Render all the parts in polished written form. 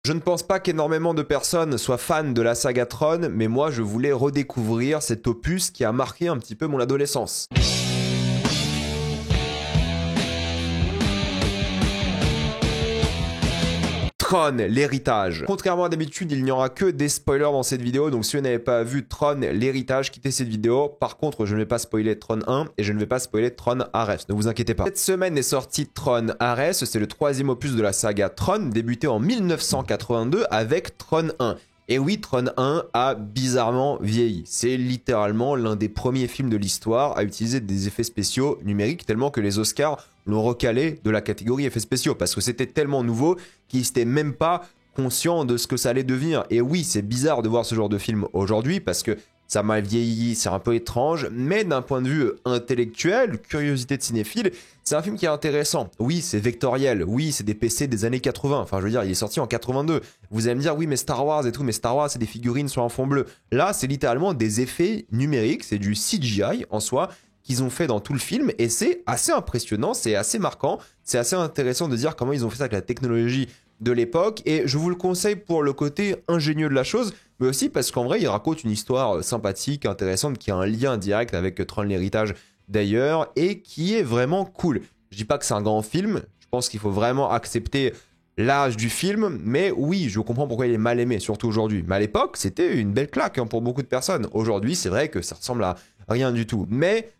Je ne pense pas qu'énormément de personnes soient fans de la saga Tron, mais moi je voulais redécouvrir cet opus qui a marqué un petit peu mon adolescence. Tron, l'héritage. Contrairement à d'habitude, il n'y aura que des spoilers dans cette vidéo, donc si vous n'avez pas vu Tron, l'héritage, quittez cette vidéo. Par contre, je ne vais pas spoiler Tron 1 et je ne vais pas spoiler Tron Ares, ne vous inquiétez pas. Cette semaine est sorti Tron Ares, c'est le troisième opus de la saga Tron, débuté en 1982 avec Tron 1. Et oui, Tron 1 a bizarrement vieilli. C'est littéralement l'un des premiers films de l'histoire à utiliser des effets spéciaux numériques, tellement que les Oscars l'ont recalé de la catégorie effets spéciaux, parce que c'était tellement nouveau qu'ils n'étaient même pas conscients de ce que ça allait devenir. Et oui, c'est bizarre de voir ce genre de film aujourd'hui, parce que ça m'a vieilli, c'est un peu étrange, mais d'un point de vue intellectuel, curiosité de cinéphile, c'est un film qui est intéressant. Oui, c'est vectoriel, oui, c'est des PC des années 80, enfin je veux dire, il est sorti en 82. Vous allez me dire, oui, mais Star Wars et tout, mais Star Wars, c'est des figurines sur un fond bleu. Là, c'est littéralement des effets numériques, c'est du CGI en soi, qu'ils ont fait dans tout le film, et c'est assez impressionnant, c'est assez marquant, c'est assez intéressant de dire comment ils ont fait ça avec la technologie de l'époque, et je vous le conseille pour le côté ingénieux de la chose, mais aussi parce qu'en vrai, il raconte une histoire sympathique, intéressante, qui a un lien direct avec Tron l'héritage d'ailleurs, et qui est vraiment cool. Je dis pas que c'est un grand film, je pense qu'il faut vraiment accepter l'âge du film, mais oui, je comprends pourquoi il est mal aimé, surtout aujourd'hui. Mais à l'époque, c'était une belle claque pour beaucoup de personnes. Aujourd'hui, c'est vrai que ça ressemble à rien du tout. Mais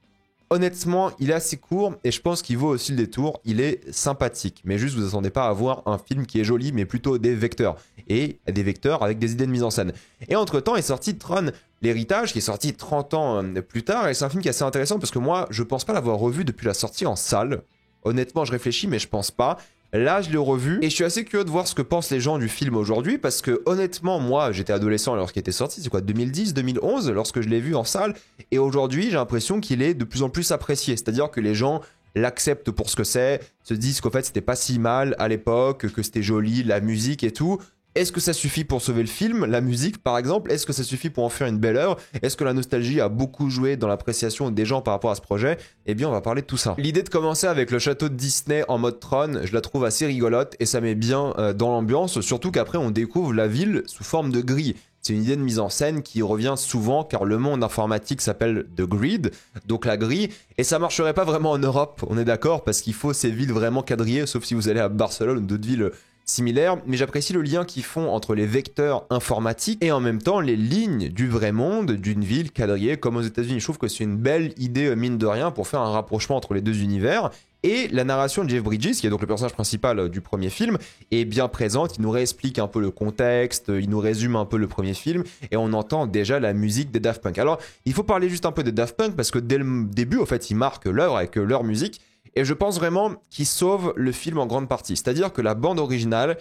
honnêtement, il est assez court et je pense qu'il vaut aussi le détour. Il est sympathique, mais juste vous attendez pas à voir un film qui est joli, mais plutôt des vecteurs. Et des vecteurs avec des idées de mise en scène. Et entre-temps est sorti Tron, l'héritage, qui est sorti 30 ans plus tard. Et c'est un film qui est assez intéressant parce que moi, je pense pas l'avoir revu depuis la sortie en salle. Honnêtement, je réfléchis, mais je pense pas. Là, je l'ai revu et je suis assez curieux de voir ce que pensent les gens du film aujourd'hui parce que honnêtement, moi, j'étais adolescent lorsqu'il était sorti, c'est quoi, 2010, 2011, lorsque je l'ai vu en salle. Et aujourd'hui, j'ai l'impression qu'il est de plus en plus apprécié. C'est-à-dire que les gens l'acceptent pour ce que c'est, se disent qu'en fait, c'était pas si mal à l'époque, que c'était joli, la musique et tout. Est-ce que ça suffit pour sauver le film, la musique par exemple? Est-ce que ça suffit pour en faire une belle œuvre? Est-ce que la nostalgie a beaucoup joué dans l'appréciation des gens par rapport à ce projet? Eh bien, on va parler de tout ça. L'idée de commencer avec le château de Disney en mode Tron, je la trouve assez rigolote et ça met bien dans l'ambiance, surtout qu'après on découvre la ville sous forme de grille. C'est une idée de mise en scène qui revient souvent car le monde informatique s'appelle The Grid, donc la grille, et ça marcherait pas vraiment en Europe, on est d'accord, parce qu'il faut ces villes vraiment quadrillées, sauf si vous allez à Barcelone ou d'autres villes similaires, mais j'apprécie le lien qu'ils font entre les vecteurs informatiques et en même temps les lignes du vrai monde d'une ville quadrillée comme aux États-Unis. Je trouve que c'est une belle idée, mine de rien, pour faire un rapprochement entre les deux univers. Et la narration de Jeff Bridges, qui est donc le personnage principal du premier film, est bien présente. Il nous réexplique un peu le contexte, il nous résume un peu le premier film, et on entend déjà la musique des Daft Punk. Alors, il faut parler juste un peu des Daft Punk, parce que dès le début, en fait, ils marquent l'œuvre avec leur musique, et je pense vraiment qu'ils sauvent le film en grande partie. C'est-à-dire que la bande originale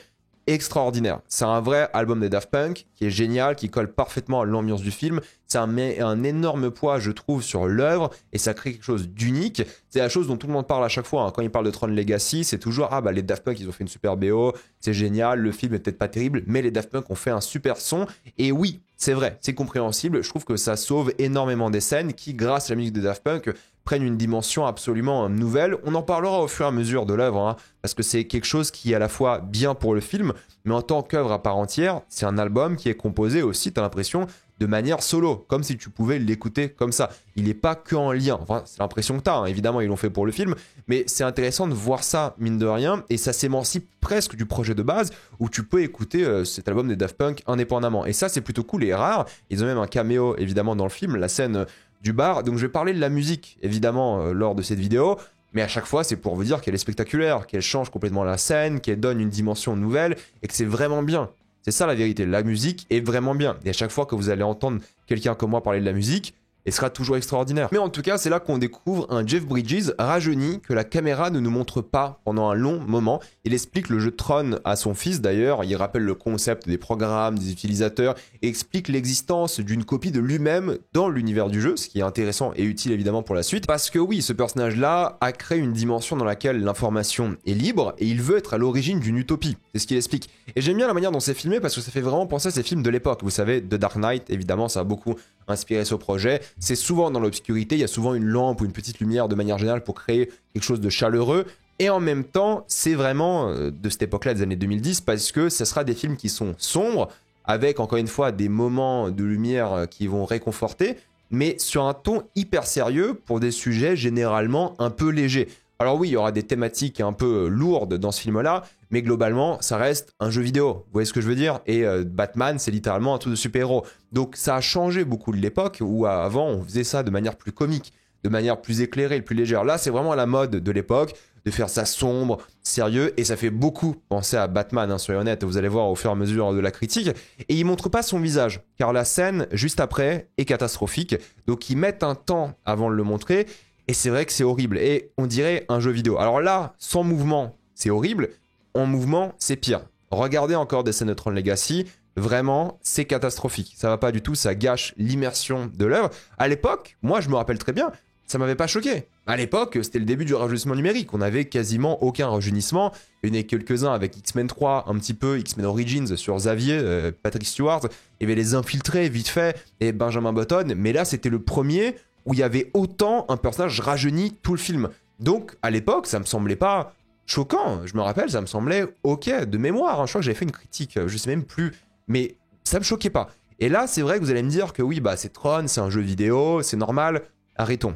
est extraordinaire. C'est un vrai album des Daft Punk qui est génial, qui colle parfaitement à l'ambiance du film. Ça met un énorme poids, je trouve, sur l'œuvre et ça crée quelque chose d'unique. C'est la chose dont tout le monde parle à chaque fois. Quand ils parlent de Tron Legacy, c'est toujours « Ah bah les Daft Punk, ils ont fait une super BO, c'est génial, le film est peut-être pas terrible, mais les Daft Punk ont fait un super son. » Et oui, c'est vrai, c'est compréhensible. Je trouve que ça sauve énormément des scènes qui, grâce à la musique des Daft Punk, prennent une dimension absolument nouvelle. On en parlera au fur et à mesure de l'œuvre, parce que c'est quelque chose qui est à la fois bien pour le film, mais en tant qu'œuvre à part entière, c'est un album qui est composé aussi, t'as l'impression, de manière solo, comme si tu pouvais l'écouter comme ça. Il n'est pas que en lien, enfin c'est l'impression que t'as, évidemment ils l'ont fait pour le film, mais c'est intéressant de voir ça, mine de rien, et ça s'émancipe presque du projet de base, où tu peux écouter cet album des Daft Punk indépendamment. Et ça c'est plutôt cool et rare. Ils ont même un caméo évidemment dans le film, la scène du bar. Donc je vais parler de la musique évidemment lors de cette vidéo, mais à chaque fois c'est pour vous dire qu'elle est spectaculaire, qu'elle change complètement la scène, qu'elle donne une dimension nouvelle et que c'est vraiment bien. C'est ça la vérité, la musique est vraiment bien. Et à chaque fois que vous allez entendre quelqu'un comme moi parler de la musique, elle sera toujours extraordinaire. Mais en tout cas, c'est là qu'on découvre un Jeff Bridges rajeuni que la caméra ne nous montre pas pendant un long moment. Il explique le jeu Tron à son fils d'ailleurs, il rappelle le concept des programmes, des utilisateurs, et explique l'existence d'une copie de lui-même dans l'univers du jeu, ce qui est intéressant et utile évidemment pour la suite. Parce que oui, ce personnage-là a créé une dimension dans laquelle l'information est libre, et il veut être à l'origine d'une utopie. C'est ce qu'il explique. Et j'aime bien la manière dont c'est filmé parce que ça fait vraiment penser à ces films de l'époque. Vous savez, The Dark Knight, évidemment, ça a beaucoup inspiré ce projet. C'est souvent dans l'obscurité, il y a souvent une lampe ou une petite lumière de manière générale pour créer quelque chose de chaleureux. Et en même temps, c'est vraiment de cette époque-là, des années 2010, parce que ce sera des films qui sont sombres, avec encore une fois des moments de lumière qui vont réconforter, mais sur un ton hyper sérieux pour des sujets généralement un peu légers. Alors oui, il y aura des thématiques un peu lourdes dans ce film-là, mais globalement, ça reste un jeu vidéo. Vous voyez ce que je veux dire? Et Batman, c'est littéralement un truc de super-héros. Donc ça a changé beaucoup de l'époque, où avant, on faisait ça de manière plus comique, de manière plus éclairée, plus légère. Là, c'est vraiment à la mode de l'époque, de faire ça sombre, sérieux, et ça fait beaucoup penser à Batman, hein, soyons honnêtes, vous allez voir au fur et à mesure de la critique. Et ils montrent pas son visage, car la scène juste après est catastrophique, donc ils mettent un temps avant de le montrer, et c'est vrai que c'est horrible, et on dirait un jeu vidéo. Alors là, sans mouvement, c'est horrible, en mouvement, c'est pire. Regardez encore des scènes de Tron Legacy, vraiment, c'est catastrophique. Ça va pas du tout, ça gâche l'immersion de l'œuvre. À l'époque, moi je me rappelle très bien, ça m'avait pas choqué. À l'époque, c'était le début du rajeunissement numérique. On avait quasiment aucun rajeunissement. Il y en avait quelques-uns avec X-Men 3, un petit peu, X-Men Origins sur Xavier, Patrick Stewart. Il y avait les Infiltrés, vite fait, et Benjamin Button. Mais là, c'était le premier où il y avait autant un personnage rajeuni tout le film. Donc, à l'époque, ça me semblait pas choquant. Je me rappelle, ça me semblait ok, de mémoire. Hein. Je crois que j'avais fait une critique, je sais même plus. Mais ça me choquait pas. Et là, c'est vrai que vous allez me dire que oui, bah c'est Tron, c'est un jeu vidéo, c'est normal. Arrêtons.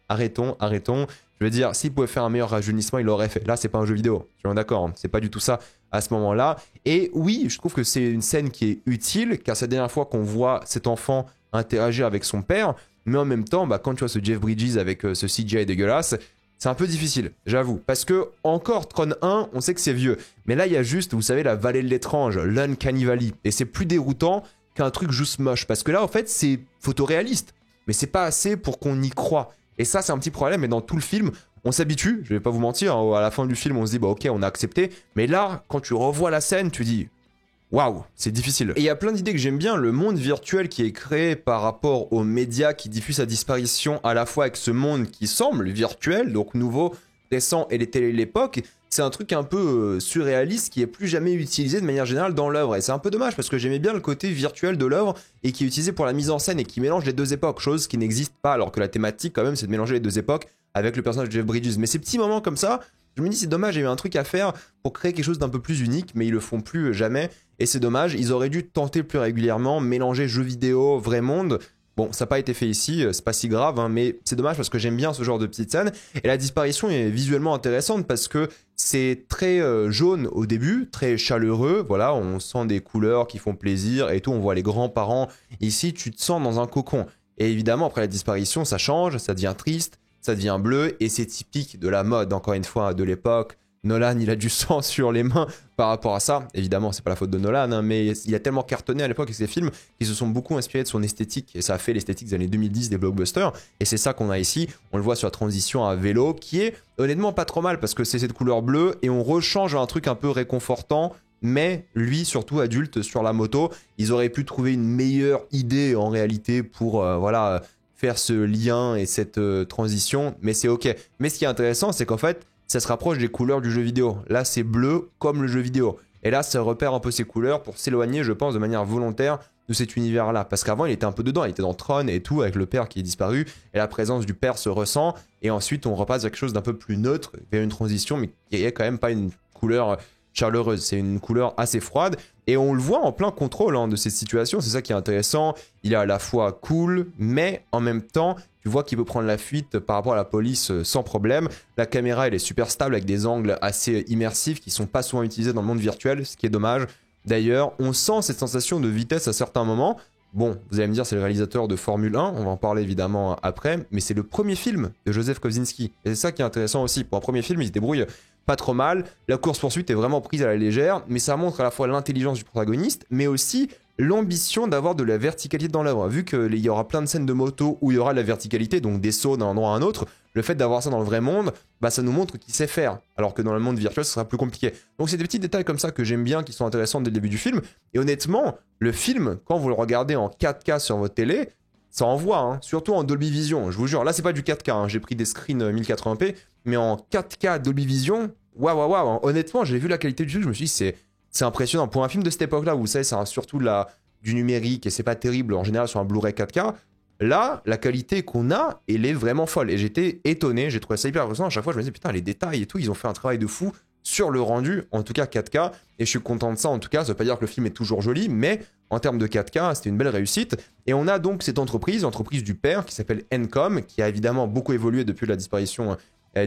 arrêtons. Je veux dire, s'il pouvait faire un meilleur rajeunissement, il l'aurait fait. Là, c'est pas un jeu vidéo. Je suis d'accord. Hein. C'est pas du tout ça à ce moment-là. Et oui, je trouve que c'est une scène qui est utile, car c'est la dernière fois qu'on voit cet enfant interagir avec son père. Mais en même temps, bah, quand tu vois ce Jeff Bridges avec ce CGI dégueulasse, c'est un peu difficile, j'avoue. Parce que, encore, Tron 1, on sait que c'est vieux. Mais là, il y a juste, vous savez, la vallée de l'étrange, l'Uncanny Valley. Et c'est plus déroutant qu'un truc juste moche. Parce que là, en fait, c'est photoréaliste. Mais c'est pas assez pour qu'on y croit. Et ça, c'est un petit problème. Mais dans tout le film, on s'habitue. Je vais pas vous mentir. Hein, à la fin du film, on se dit, bah ok, on a accepté. Mais là, quand tu revois la scène, tu dis, waouh, c'est difficile. Et il y a plein d'idées que j'aime bien. Le monde virtuel qui est créé par rapport aux médias qui diffusent sa disparition, à la fois avec ce monde qui semble virtuel, donc nouveau, récent et les télé de l'époque. C'est un truc un peu surréaliste qui est plus jamais utilisé de manière générale dans l'œuvre. Et c'est un peu dommage parce que j'aimais bien le côté virtuel de l'œuvre et qui est utilisé pour la mise en scène et qui mélange les deux époques, chose qui n'existe pas alors que la thématique quand même c'est de mélanger les deux époques avec le personnage de Jeff Bridges. Mais ces petits moments comme ça, je me dis c'est dommage, il y a eu un truc à faire pour créer quelque chose d'un peu plus unique, mais ils le font plus jamais. Et c'est dommage, ils auraient dû tenter plus régulièrement, mélanger jeux vidéo, vrai monde. Bon, ça n'a pas été fait ici, c'est pas si grave, hein, mais c'est dommage parce que j'aime bien ce genre de petites scènes. Et la disparition est visuellement intéressante parce que c'est très jaune au début, très chaleureux. Voilà, on sent des couleurs qui font plaisir et tout. On voit les grands-parents. Ici, tu te sens dans un cocon. Et évidemment, après la disparition, ça change, ça devient triste, ça devient bleu. Et c'est typique de la mode, encore une fois, de l'époque. Nolan, il a du sang sur les mains par rapport à ça. Évidemment, c'est pas la faute de Nolan, hein, mais il a tellement cartonné à l'époque avec ses films qu'ils se sont beaucoup inspirés de son esthétique. Et ça a fait l'esthétique des années 2010 des blockbusters. Et c'est ça qu'on a ici. On le voit sur la transition à vélo, qui est honnêtement pas trop mal parce que c'est cette couleur bleue et on rechange un truc un peu réconfortant. Mais lui, surtout adulte, sur la moto, ils auraient pu trouver une meilleure idée en réalité pour voilà, faire ce lien et cette transition. Mais c'est ok. Mais ce qui est intéressant, c'est qu'en fait, ça se rapproche des couleurs du jeu vidéo. Là, c'est bleu comme le jeu vidéo. Et là, ça repère un peu ces couleurs pour s'éloigner, je pense, de manière volontaire de cet univers-là. Parce qu'avant, il était un peu dedans. Il était dans Tron et tout, avec le père qui est disparu. Et la présence du père se ressent. Et ensuite, on repasse vers quelque chose d'un peu plus neutre, vers une transition, mais qui n'est quand même pas une couleur chaleureuse. C'est une couleur assez froide. Et on le voit en plein contrôle hein, de cette situation. C'est ça qui est intéressant. Il est à la fois cool, mais en même temps, tu vois qu'il peut prendre la fuite par rapport à la police sans problème. La caméra, elle est super stable avec des angles assez immersifs qui sont pas souvent utilisés dans le monde virtuel, ce qui est dommage. D'ailleurs, on sent cette sensation de vitesse à certains moments. Bon, vous allez me dire, c'est le réalisateur de Formule 1, on va en parler évidemment après, mais c'est le premier film de Joseph Kosinski. Et c'est ça qui est intéressant aussi. Pour un premier film, il se débrouille pas trop mal. La course-poursuite est vraiment prise à la légère, mais ça montre à la fois l'intelligence du protagoniste, mais aussi l'ambition d'avoir de la verticalité dans l'œuvre. Vu qu'il y aura plein de scènes de moto où il y aura de la verticalité, donc des sauts d'un endroit à un autre, le fait d'avoir ça dans le vrai monde, bah ça nous montre qu'il sait faire. Alors que dans le monde virtuel, ce sera plus compliqué. Donc c'est des petits détails comme ça que j'aime bien, qui sont intéressants dès le début du film. Et honnêtement, le film, quand vous le regardez en 4K sur votre télé, ça envoie, hein, surtout en Dolby Vision. Je vous jure, là c'est pas du 4K, hein, j'ai pris des screens 1080p, mais en 4K Dolby Vision, waouh. Honnêtement, j'ai vu la qualité du film, je me suis dit, c'est impressionnant. Pour un film de cette époque-là, où vous savez, c'est surtout du numérique et c'est pas terrible en général sur un Blu-ray 4K, Là, la qualité qu'on a, elle est vraiment folle. Et j'étais étonné, j'ai trouvé ça hyper impressionnant. À chaque fois, je me disais, putain, les détails et tout, ils ont fait un travail de fou sur le rendu, en tout cas 4K. Et je suis content de ça, en tout cas. Ça veut pas dire que le film est toujours joli, mais en termes de 4K, c'était une belle réussite. Et on a donc cette entreprise, l'entreprise du père, qui s'appelle Encom, qui a évidemment beaucoup évolué depuis la disparition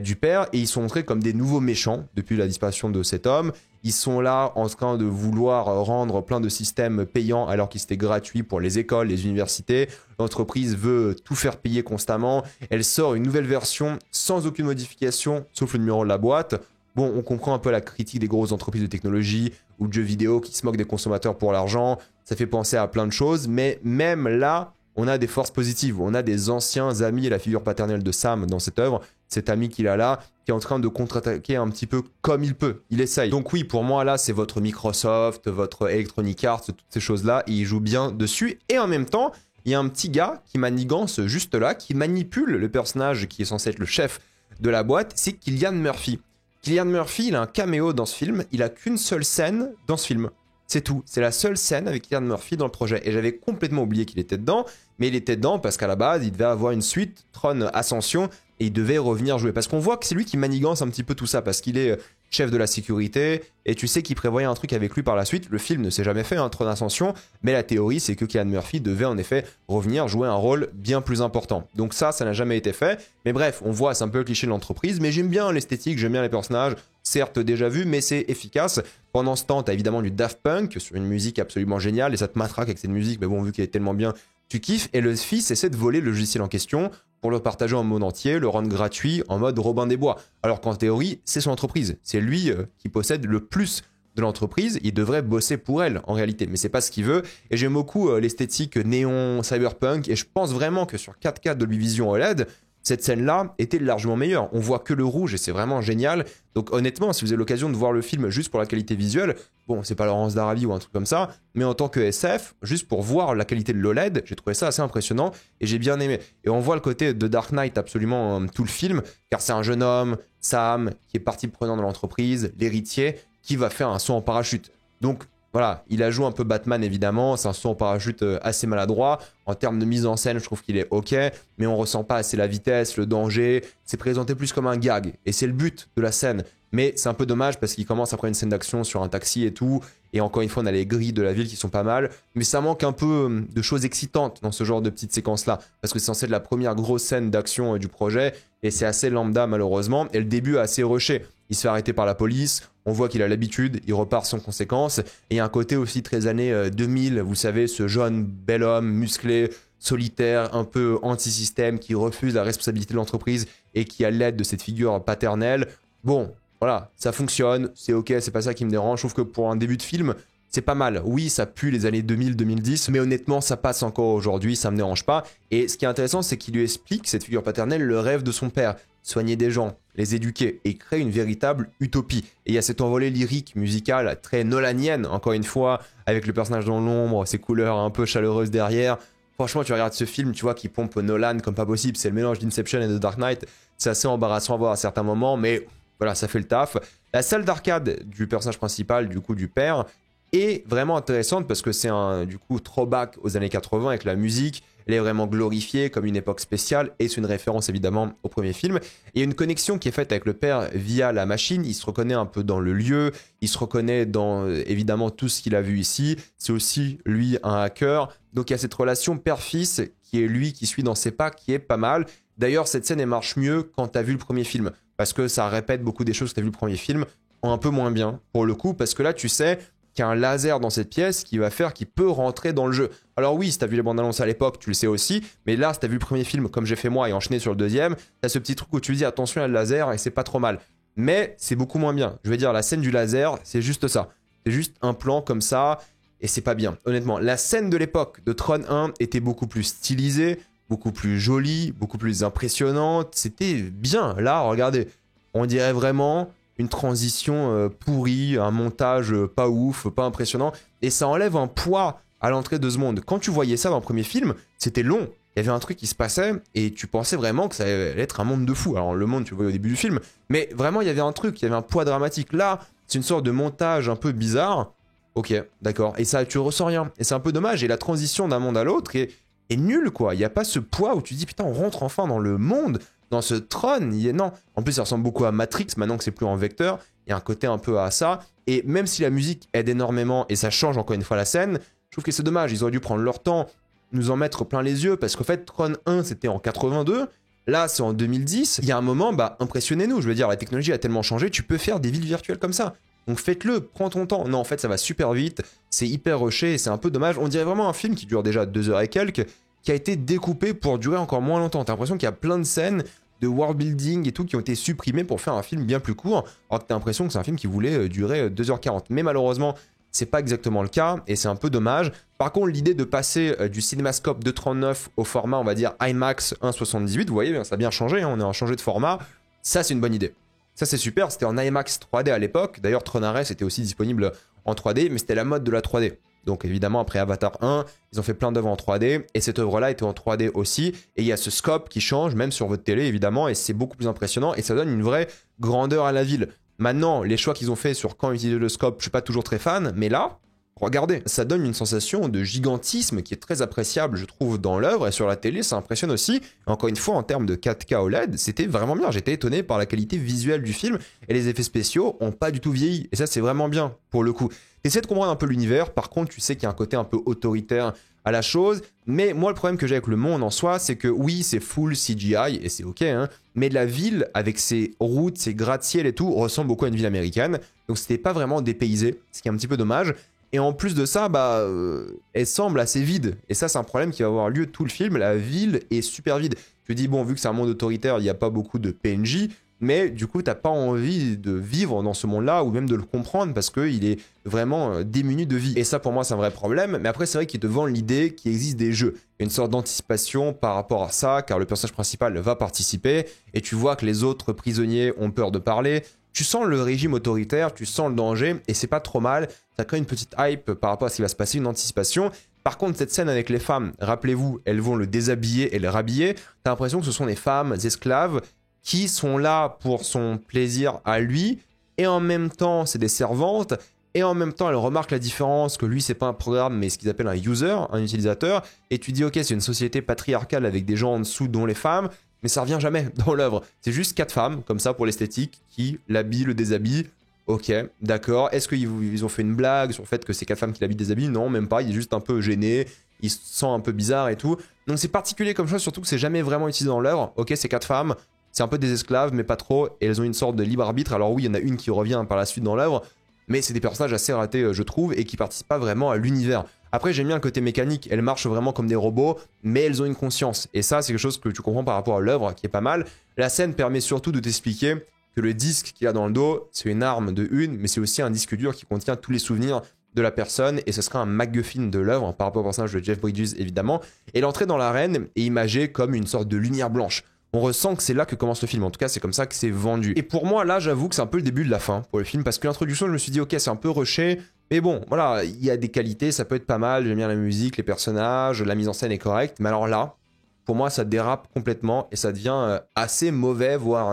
du père. Et ils sont montrés comme des nouveaux méchants depuis la disparition de cet homme. Ils sont là en train de vouloir rendre plein de systèmes payants alors qu'ils étaient gratuits pour les écoles, les universités. L'entreprise veut tout faire payer constamment. Elle sort une nouvelle version sans aucune modification, sauf le numéro de la boîte. Bon, on comprend un peu la critique des grosses entreprises de technologie ou de jeux vidéo qui se moquent des consommateurs pour l'argent. Ça fait penser à plein de choses, mais même là, on a des forces positives. On a des anciens amis et la figure paternelle de Sam dans cette œuvre. Cet ami qu'il a là, qui est en train de contre-attaquer un petit peu comme il peut. Il essaye. Donc oui, pour moi, là, c'est votre Microsoft, votre Electronic Arts, toutes ces choses-là. Il joue bien dessus. Et en même temps, il y a un petit gars qui manigance juste là, qui manipule le personnage qui est censé être le chef de la boîte. C'est Cillian Murphy. Cillian Murphy, il a un caméo dans ce film. Il a qu'une seule scène dans ce film. C'est tout. C'est la seule scène avec Cillian Murphy dans le projet. Et j'avais complètement oublié qu'il était dedans. Mais il était dedans parce qu'à la base, il devait avoir une suite, Tron Ascension, et il devait revenir jouer. Parce qu'on voit que c'est lui qui manigance un petit peu tout ça, parce qu'il est chef de la sécurité, et tu sais qu'il prévoyait un truc avec lui par la suite. Le film ne s'est jamais fait, hein, Tron Ascension, mais la théorie, c'est que Cillian Murphy devait en effet revenir jouer un rôle bien plus important. Donc ça n'a jamais été fait. Mais bref, on voit, c'est un peu le cliché de l'entreprise, mais j'aime bien l'esthétique, j'aime bien les personnages, certes déjà vus, mais c'est efficace. Pendant ce temps, t'as évidemment du Daft Punk, sur une musique absolument géniale, et ça te matraque avec cette musique, mais bon, vu qu'elle est tellement bien, tu kiffes, et le fils essaie de voler le logiciel en question pour le partager en monde entier, le rendre gratuit en mode Robin des Bois. Alors qu'en théorie, c'est son entreprise. C'est lui qui possède le plus de l'entreprise. Il devrait bosser pour elle en réalité, mais c'est pas ce qu'il veut. Et j'aime beaucoup l'esthétique néon cyberpunk, et je pense vraiment que sur 4K Dolby Vision OLED, cette scène-là était largement meilleure. On voit que le rouge et c'est vraiment génial. Donc honnêtement, si vous avez l'occasion de voir le film juste pour la qualité visuelle, bon, c'est pas Laurence d'Arabie ou un truc comme ça, mais en tant que SF, juste pour voir la qualité de l'OLED, j'ai trouvé ça assez impressionnant et j'ai bien aimé. Et on voit le côté de Dark Knight absolument tout le film, car c'est un jeune homme, Sam, qui est partie prenante de l'entreprise, l'héritier, qui va faire un saut en parachute. Donc voilà, il a joué un peu Batman évidemment, c'est un saut en parachute assez maladroit. En termes de mise en scène, je trouve qu'il est ok, mais on ressent pas assez la vitesse, le danger. C'est présenté plus comme un gag, et c'est le but de la scène. Mais c'est un peu dommage parce qu'il commence après une scène d'action sur un taxi et tout, et encore une fois on a les grilles de la ville qui sont pas mal, mais ça manque un peu de choses excitantes dans ce genre de petites séquences-là, parce que c'est censé être la première grosse scène d'action du projet, et c'est assez lambda malheureusement, et le début est assez rushé. Il se fait arrêter par la police, on voit qu'il a l'habitude, il repart sans conséquence. Et il y a un côté aussi très années 2000, vous savez, ce jeune bel homme musclé, solitaire, un peu anti-système, qui refuse la responsabilité de l'entreprise et qui a l'aide de cette figure paternelle. Bon, voilà, ça fonctionne, c'est ok, c'est pas ça qui me dérange. Je trouve que pour un début de film, c'est pas mal. Oui, ça pue les années 2000-2010, mais honnêtement, ça passe encore aujourd'hui, ça me dérange pas. Et ce qui est intéressant, c'est qu'il lui explique, cette figure paternelle, le rêve de son père. Soigner des gens, les éduquer et créer une véritable utopie. Et il y a cette envolée lyrique, musicale, très nolanienne, encore une fois, avec le personnage dans l'ombre, ses couleurs un peu chaleureuses derrière. Franchement, tu regardes ce film, tu vois, qui pompe Nolan comme pas possible. C'est le mélange d'Inception et de Dark Knight. C'est assez embarrassant à voir à certains moments, mais voilà, ça fait le taf. La salle d'arcade du personnage principal, du coup, du père, est vraiment intéressante parce que c'est un, du coup, throwback aux années 80 avec la musique. Elle est vraiment glorifiée comme une époque spéciale et c'est une référence évidemment au premier film. Il y a une connexion qui est faite avec le père via la machine. Il se reconnaît un peu dans le lieu, il se reconnaît dans évidemment tout ce qu'il a vu ici. C'est aussi lui un hacker. Donc il y a cette relation père-fils qui est lui qui suit dans ses pas, qui est pas mal. D'ailleurs, cette scène elle marche mieux quand tu as vu le premier film parce que ça répète beaucoup des choses que tu as vu le premier film, un peu moins bien pour le coup parce que là tu sais qu'il y a un laser dans cette pièce qui va faire qu'il peut rentrer dans le jeu. Alors oui, si t'as vu les bandes annonces à l'époque, tu le sais aussi, mais là, si t'as vu le premier film, comme j'ai fait moi, et enchaîné sur le deuxième, t'as ce petit truc où tu dis attention, il y a le laser, et c'est pas trop mal. Mais c'est beaucoup moins bien. Je veux dire, la scène du laser, c'est juste ça. C'est juste un plan comme ça, et c'est pas bien. Honnêtement, la scène de l'époque de Tron 1 était beaucoup plus stylisée, beaucoup plus jolie, beaucoup plus impressionnante. C'était bien. Là, regardez, on dirait vraiment une transition pourrie, un montage pas ouf, pas impressionnant, et ça enlève un poids à l'entrée de ce monde. Quand tu voyais ça dans le premier film, c'était long, il y avait un truc qui se passait, et tu pensais vraiment que ça allait être un monde de fou. Alors le monde, tu le voyais au début du film, mais vraiment, il y avait un truc, il y avait un poids dramatique. Là, c'est une sorte de montage un peu bizarre, ok, d'accord, et ça, tu ressens rien, et c'est un peu dommage, et la transition d'un monde à l'autre est est nul, quoi. Il n'y a pas ce poids où tu dis, putain, on rentre enfin dans le monde, dans ce trône. Non. En plus, ça ressemble beaucoup à Matrix, maintenant que c'est plus en vecteur. Il y a un côté un peu à ça. Et même si la musique aide énormément et ça change encore une fois la scène, je trouve que c'est dommage. Ils auraient dû prendre leur temps, nous en mettre plein les yeux, parce qu'en fait, Tron 1, c'était en 82. Là, c'est en 2010. Il y a un moment, impressionnez-nous. Je veux dire, la technologie a tellement changé, tu peux faire des villes virtuelles comme ça. Donc faites-le, prends ton temps. Non, en fait, ça va super vite, c'est hyper rushé, et c'est un peu dommage. On dirait vraiment un film qui dure déjà 2 heures et quelques, qui a été découpé pour durer encore moins longtemps. T'as l'impression qu'il y a plein de scènes de world building et tout qui ont été supprimées pour faire un film bien plus court, alors que t'as l'impression que c'est un film qui voulait durer 2h40. Mais malheureusement, c'est pas exactement le cas, et c'est un peu dommage. Par contre, l'idée de passer du cinémascope 2.39 au format, on va dire, IMAX 1.78, vous voyez, ça a bien changé, hein, on a changé de format, ça c'est une bonne idée. Ça c'est super, c'était en IMAX 3D à l'époque, d'ailleurs Tron Ares était aussi disponible en 3D, mais c'était la mode de la 3D. Donc évidemment, après Avatar 1, ils ont fait plein d'œuvres en 3D, et cette œuvre-là était en 3D aussi, et il y a ce scope qui change, même sur votre télé évidemment, et c'est beaucoup plus impressionnant, et ça donne une vraie grandeur à la ville. Maintenant, les choix qu'ils ont fait sur quand utiliser le scope, je suis pas toujours très fan, mais là, regardez, ça donne une sensation de gigantisme qui est très appréciable, je trouve, dans l'œuvre, et sur la télé, ça impressionne aussi. Et encore une fois, en termes de 4K OLED, c'était vraiment bien. J'étais étonné par la qualité visuelle du film, et les effets spéciaux ont pas du tout vieilli. Et ça, c'est vraiment bien, pour le coup. T'essaies de comprendre un peu l'univers, par contre, tu sais qu'il y a un côté un peu autoritaire à la chose, mais moi, le problème que j'ai avec le monde en soi, c'est que oui, c'est full CGI, et c'est ok, hein, mais la ville, avec ses routes, ses gratte-ciel et tout, ressemble beaucoup à une ville américaine, donc c'était pas vraiment dépaysé, ce qui est un petit peu dommage. Et en plus de ça, elle semble assez vide. Et ça, c'est un problème qui va avoir lieu tout le film. La ville est super vide. Tu te dis, bon, vu que c'est un monde autoritaire, il n'y a pas beaucoup de PNJ, mais du coup, t'as pas envie de vivre dans ce monde-là ou même de le comprendre parce qu'il est vraiment démuni de vie. Et ça, pour moi, c'est un vrai problème. Mais après, c'est vrai qu'il te vend l'idée qu'il existe des jeux. Il y a une sorte d'anticipation par rapport à ça, car le personnage principal va participer et tu vois que les autres prisonniers ont peur de parler. Tu sens le régime autoritaire, tu sens le danger, et c'est pas trop mal. Ça crée une petite hype par rapport à ce qui va se passer, une anticipation. Par contre, cette scène avec les femmes, rappelez-vous, elles vont le déshabiller et le rhabiller. T'as l'impression que ce sont des femmes esclaves qui sont là pour son plaisir à lui, et en même temps, c'est des servantes, et en même temps, elles remarquent la différence que lui, c'est pas un programme, mais ce qu'ils appellent un user, un utilisateur, et tu dis, ok, c'est une société patriarcale avec des gens en dessous, dont les femmes, mais ça revient jamais dans l'œuvre. C'est juste 4 femmes, comme ça, pour l'esthétique, qui l'habillent, le déshabillent. Ok, d'accord. Est-ce qu'ils ont fait une blague sur le fait que c'est 4 femmes qui l'habillent, déshabillent? Non, même pas. Il est juste un peu gêné. Il se sent un peu bizarre et tout. Donc c'est particulier comme chose, surtout que c'est jamais vraiment utilisé dans l'œuvre. Ok, c'est 4 femmes. C'est un peu des esclaves, mais pas trop. Et elles ont une sorte de libre arbitre. Alors oui, il y en a une qui revient par la suite dans l'œuvre. Mais c'est des personnages assez ratés, je trouve, et qui participent pas vraiment à l'univers. Après, j'aime bien le côté mécanique, elles marchent vraiment comme des robots, mais elles ont une conscience. Et ça, c'est quelque chose que tu comprends par rapport à l'œuvre, qui est pas mal. La scène permet surtout de t'expliquer que le disque qu'il a dans le dos, c'est une arme de une, mais c'est aussi un disque dur qui contient tous les souvenirs de la personne, et ce sera un MacGuffin de l'œuvre, par rapport au personnage de Jeff Bridges, évidemment. Et l'entrée dans l'arène est imagée comme une sorte de lumière blanche. On ressent que c'est là que commence le film, en tout cas c'est comme ça que c'est vendu. Et pour moi là j'avoue que c'est un peu le début de la fin pour le film, parce que l'introduction je me suis dit ok c'est un peu rushé, mais bon voilà, il y a des qualités, ça peut être pas mal, j'aime bien la musique, les personnages, la mise en scène est correcte, mais alors là, pour moi ça dérape complètement et ça devient assez mauvais, voire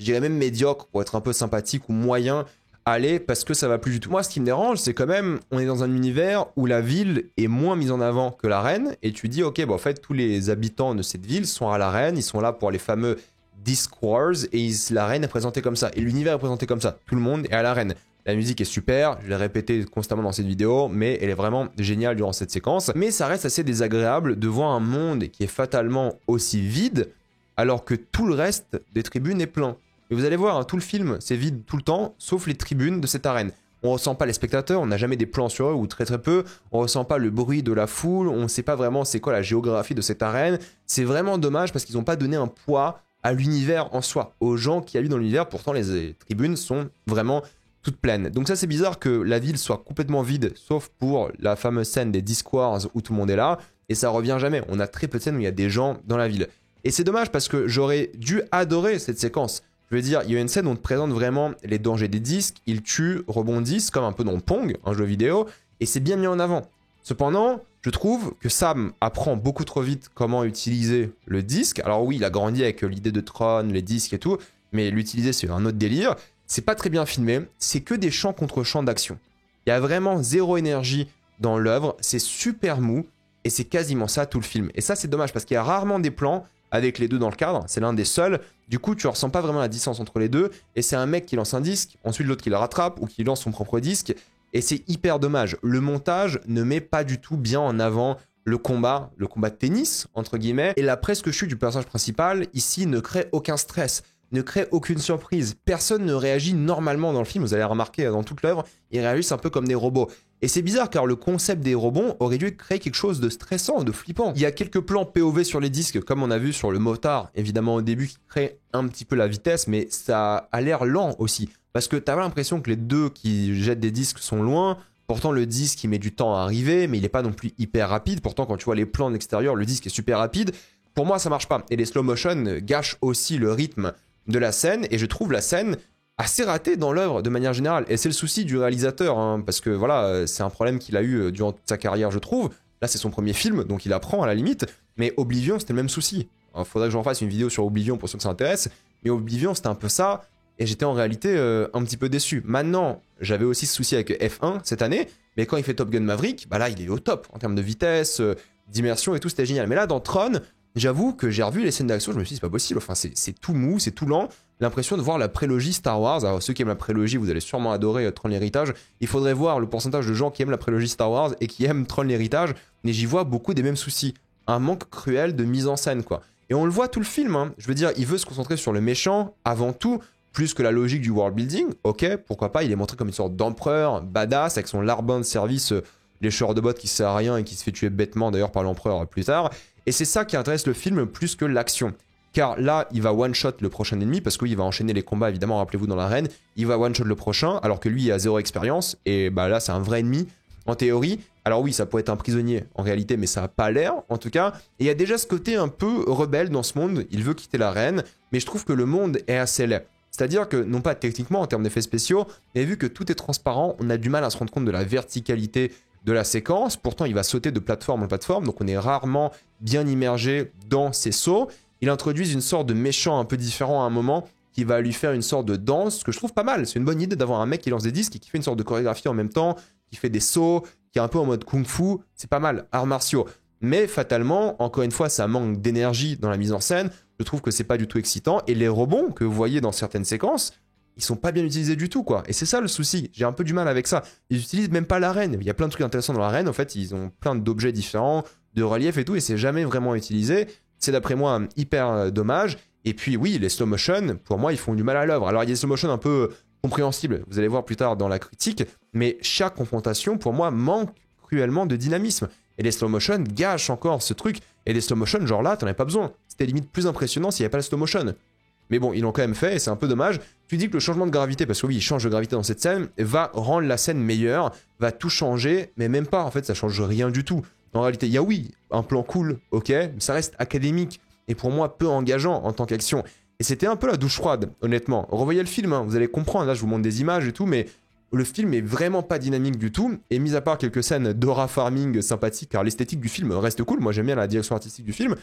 je dirais même médiocre pour être un peu sympathique ou moyen. Allez, parce que ça va plus du tout. Moi, ce qui me dérange, c'est quand même, on est dans un univers où la ville est moins mise en avant que l'arène, et tu dis, ok, en fait, tous les habitants de cette ville sont à l'arène, ils sont là pour les fameux Disc Wars, et l'arène est présentée comme ça, et l'univers est présenté comme ça. Tout le monde est à l'arène. La musique est super, je l'ai répété constamment dans cette vidéo, mais elle est vraiment géniale durant cette séquence. Mais ça reste assez désagréable de voir un monde qui est fatalement aussi vide, alors que tout le reste des tribunes est plein. Et vous allez voir, hein, tout le film, c'est vide tout le temps, sauf les tribunes de cette arène. On ressent pas les spectateurs, on n'a jamais des plans sur eux, ou très très peu, on ressent pas le bruit de la foule, on sait pas vraiment c'est quoi la géographie de cette arène. C'est vraiment dommage parce qu'ils n'ont pas donné un poids à l'univers en soi, aux gens qui habitent dans l'univers, pourtant les tribunes sont vraiment toutes pleines. Donc ça c'est bizarre que la ville soit complètement vide, sauf pour la fameuse scène des Disc Wars où tout le monde est là, et ça revient jamais. On a très peu de scènes où il y a des gens dans la ville. Et c'est dommage parce que j'aurais dû adorer cette séquence. Je veux dire, il y a une scène où on te présente vraiment les dangers des disques, ils tuent, rebondissent, comme un peu dans Pong, un jeu vidéo, et c'est bien mis en avant. Cependant, je trouve que Sam apprend beaucoup trop vite comment utiliser le disque. Alors oui, il a grandi avec l'idée de Tron, les disques et tout, mais l'utiliser c'est un autre délire. C'est pas très bien filmé, c'est que des champs contre champs d'action. Il y a vraiment zéro énergie dans l'œuvre, c'est super mou, et c'est quasiment ça tout le film. Et ça c'est dommage parce qu'il y a rarement des plans avec les deux dans le cadre, c'est l'un des seuls. Du coup, tu ressens pas vraiment la distance entre les deux. Et c'est un mec qui lance un disque, ensuite l'autre qui le rattrape ou qui lance son propre disque. Et c'est hyper dommage. Le montage ne met pas du tout bien en avant le combat de tennis, entre guillemets. Et la presque chute du personnage principal, ici, ne crée aucun stress, ne crée aucune surprise. Personne ne réagit normalement dans le film. Vous allez remarquer dans toute l'œuvre, ils réagissent un peu comme des robots. Et c'est bizarre car le concept des robots aurait dû créer quelque chose de stressant, de flippant. Il y a quelques plans POV sur les disques, comme on a vu sur le motard, évidemment au début, qui crée un petit peu la vitesse, mais ça a l'air lent aussi. Parce que t'as l'impression que les deux qui jettent des disques sont loin. Pourtant, le disque, il met du temps à arriver, mais il n'est pas non plus hyper rapide. Pourtant, quand tu vois les plans de l'extérieur, le disque est super rapide. Pour moi, ça marche pas. Et les slow motion gâchent aussi le rythme de la scène. Et je trouve la scène assez raté dans l'œuvre de manière générale. Et c'est le souci du réalisateur, hein, parce que voilà, c'est un problème qu'il a eu durant toute sa carrière, je trouve. Là, c'est son premier film, donc il apprend à la limite. Mais Oblivion, c'était le même souci. Il faudrait que j'en fasse une vidéo sur Oblivion pour ceux que ça intéresse. Mais Oblivion, c'était un peu ça. Et j'étais en réalité un petit peu déçu. Maintenant, j'avais aussi ce souci avec F1 cette année. Mais quand il fait Top Gun Maverick, bah là, il est au top. En termes de vitesse, d'immersion et tout, c'était génial. Mais là, dans Tron, j'avoue que j'ai revu les scènes d'action, je me suis dit, c'est pas possible. Enfin, c'est tout mou, c'est tout lent. L'impression de voir la prélogie Star Wars. Alors, ceux qui aiment la prélogie, vous allez sûrement adorer Tron l'héritage. Il faudrait voir le pourcentage de gens qui aiment la prélogie Star Wars et qui aiment Tron l'héritage. Mais j'y vois beaucoup des mêmes soucis. Un manque cruel de mise en scène, quoi. Et on le voit tout le film, hein. Je veux dire, il veut se concentrer sur le méchant avant tout, plus que la logique du world building. Ok, pourquoi pas, il est montré comme une sorte d'empereur badass avec son larbin de service, lécheur de bottes qui sert à rien et qui se fait tuer bêtement d'ailleurs par l'empereur plus tard. Et c'est ça qui intéresse le film plus que l'action. Car là, il va one-shot le prochain ennemi, parce qu'il va enchaîner les combats, évidemment, rappelez-vous, dans l'arène. Il va one-shot le prochain, alors que lui, il a zéro expérience. Et bah là, c'est un vrai ennemi, en théorie. Alors oui, ça pourrait être un prisonnier, en réalité, mais ça n'a pas l'air, en tout cas. Et il y a déjà ce côté un peu rebelle dans ce monde. Il veut quitter l'arène, mais je trouve que le monde est assez laid. C'est-à-dire que, non pas techniquement, en termes d'effets spéciaux, mais vu que tout est transparent, on a du mal à se rendre compte de la verticalité de la séquence. Pourtant, il va sauter de plateforme en plateforme, donc on est rarement bien immergé dans ses sauts. Il introduit une sorte de méchant un peu différent à un moment qui va lui faire une sorte de danse, que je trouve pas mal. C'est une bonne idée d'avoir un mec qui lance des disques et qui fait une sorte de chorégraphie en même temps, qui fait des sauts, qui est un peu en mode kung-fu. C'est pas mal, arts martiaux. Mais fatalement, encore une fois, ça manque d'énergie dans la mise en scène. Je trouve que c'est pas du tout excitant. Et les rebonds que vous voyez dans certaines séquences, ils sont pas bien utilisés du tout, quoi. Et c'est ça le souci. J'ai un peu du mal avec ça. Ils utilisent même pas l'arène. Il y a plein de trucs intéressants dans l'arène. En fait, ils ont plein d'objets différents, de reliefs et tout, et c'est jamais vraiment utilisé. C'est d'après moi hyper dommage. Et puis oui, les slow motion, pour moi, ils font du mal à l'œuvre. Alors il y a des slow motion un peu compréhensibles, vous allez voir plus tard dans la critique, mais chaque confrontation, pour moi, manque cruellement de dynamisme. Et les slow motion gâchent encore ce truc. Et les slow motion, genre là, t'en avais pas besoin. C'était limite plus impressionnant s'il n'y avait pas le slow motion. Mais bon, ils l'ont quand même fait et c'est un peu dommage. Tu dis que le changement de gravité, parce que oui, il change de gravité dans cette scène, va rendre la scène meilleure, va tout changer, mais même pas, en fait, ça change rien du tout. En réalité, il y a oui, un plan cool, ok, mais ça reste académique et pour moi peu engageant en tant qu'action. Et c'était un peu la douche froide, honnêtement. Revoyez le film, hein, vous allez comprendre, là je vous montre des images et tout, mais le film est vraiment pas dynamique du tout. Et mis à part quelques scènes d'aura farming sympathiques, car l'esthétique du film reste cool, moi j'aime bien la direction artistique du film,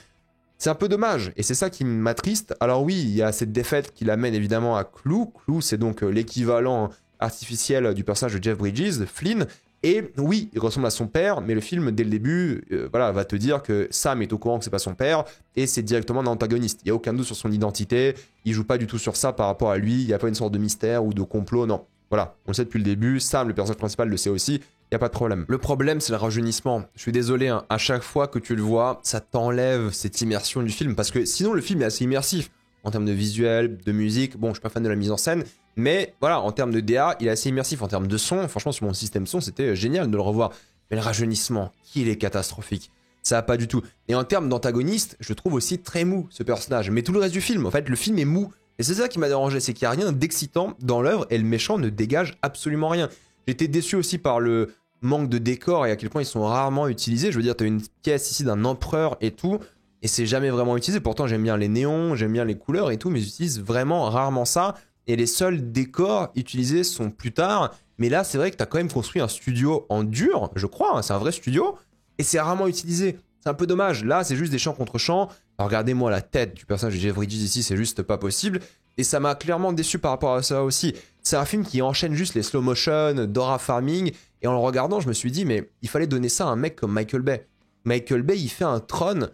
c'est un peu dommage, et c'est ça qui m'attriste. Alors oui, il y a cette défaite qui l'amène évidemment à Clou. Clou, c'est donc l'équivalent artificiel du personnage de Jeff Bridges, Flynn. Et oui, il ressemble à son père, mais le film, dès le début, voilà, va te dire que Sam est au courant que c'est pas son père, et c'est directement un antagoniste. Il n'y a aucun doute sur son identité, il joue pas du tout sur ça par rapport à lui, il n'y a pas une sorte de mystère ou de complot, non. Voilà, on le sait depuis le début, Sam, le personnage principal, le sait aussi, il n'y a pas de problème. Le problème, c'est le rajeunissement. Je suis désolé, hein, à chaque fois que tu le vois, ça t'enlève cette immersion du film, parce que sinon le film est assez immersif, en termes de visuel, de musique, bon, je suis pas fan de la mise en scène, mais voilà, en termes de DA, il est assez immersif. En termes de son, franchement, sur mon système son, c'était génial de le revoir. Mais le rajeunissement, il est catastrophique. Ça va pas du tout. Et en termes d'antagoniste, je trouve aussi très mou ce personnage. Mais tout le reste du film, en fait, le film est mou. Et c'est ça qui m'a dérangé, c'est qu'il n'y a rien d'excitant dans l'œuvre et le méchant ne dégage absolument rien. J'étais déçu aussi par le manque de décors et à quel point ils sont rarement utilisés. Je veux dire, tu as une pièce ici d'un empereur et tout, et c'est jamais vraiment utilisé. Pourtant, j'aime bien les néons, j'aime bien les couleurs et tout, mais ils utilisent vraiment rarement ça. Et les seuls décors utilisés sont plus tard. Mais là, c'est vrai que tu as quand même construit un studio en dur, je crois, hein, c'est un vrai studio, et c'est rarement utilisé. C'est un peu dommage. Là, c'est juste des champs contre champs. Alors, regardez-moi la tête du personnage de Jeff Bridges ici, c'est juste pas possible. Et ça m'a clairement déçu par rapport à ça aussi. C'est un film qui enchaîne juste les slow motion, d'aura farming, et en le regardant, je me suis dit, mais il fallait donner ça à un mec comme Michael Bay. Michael Bay, il fait un Tron,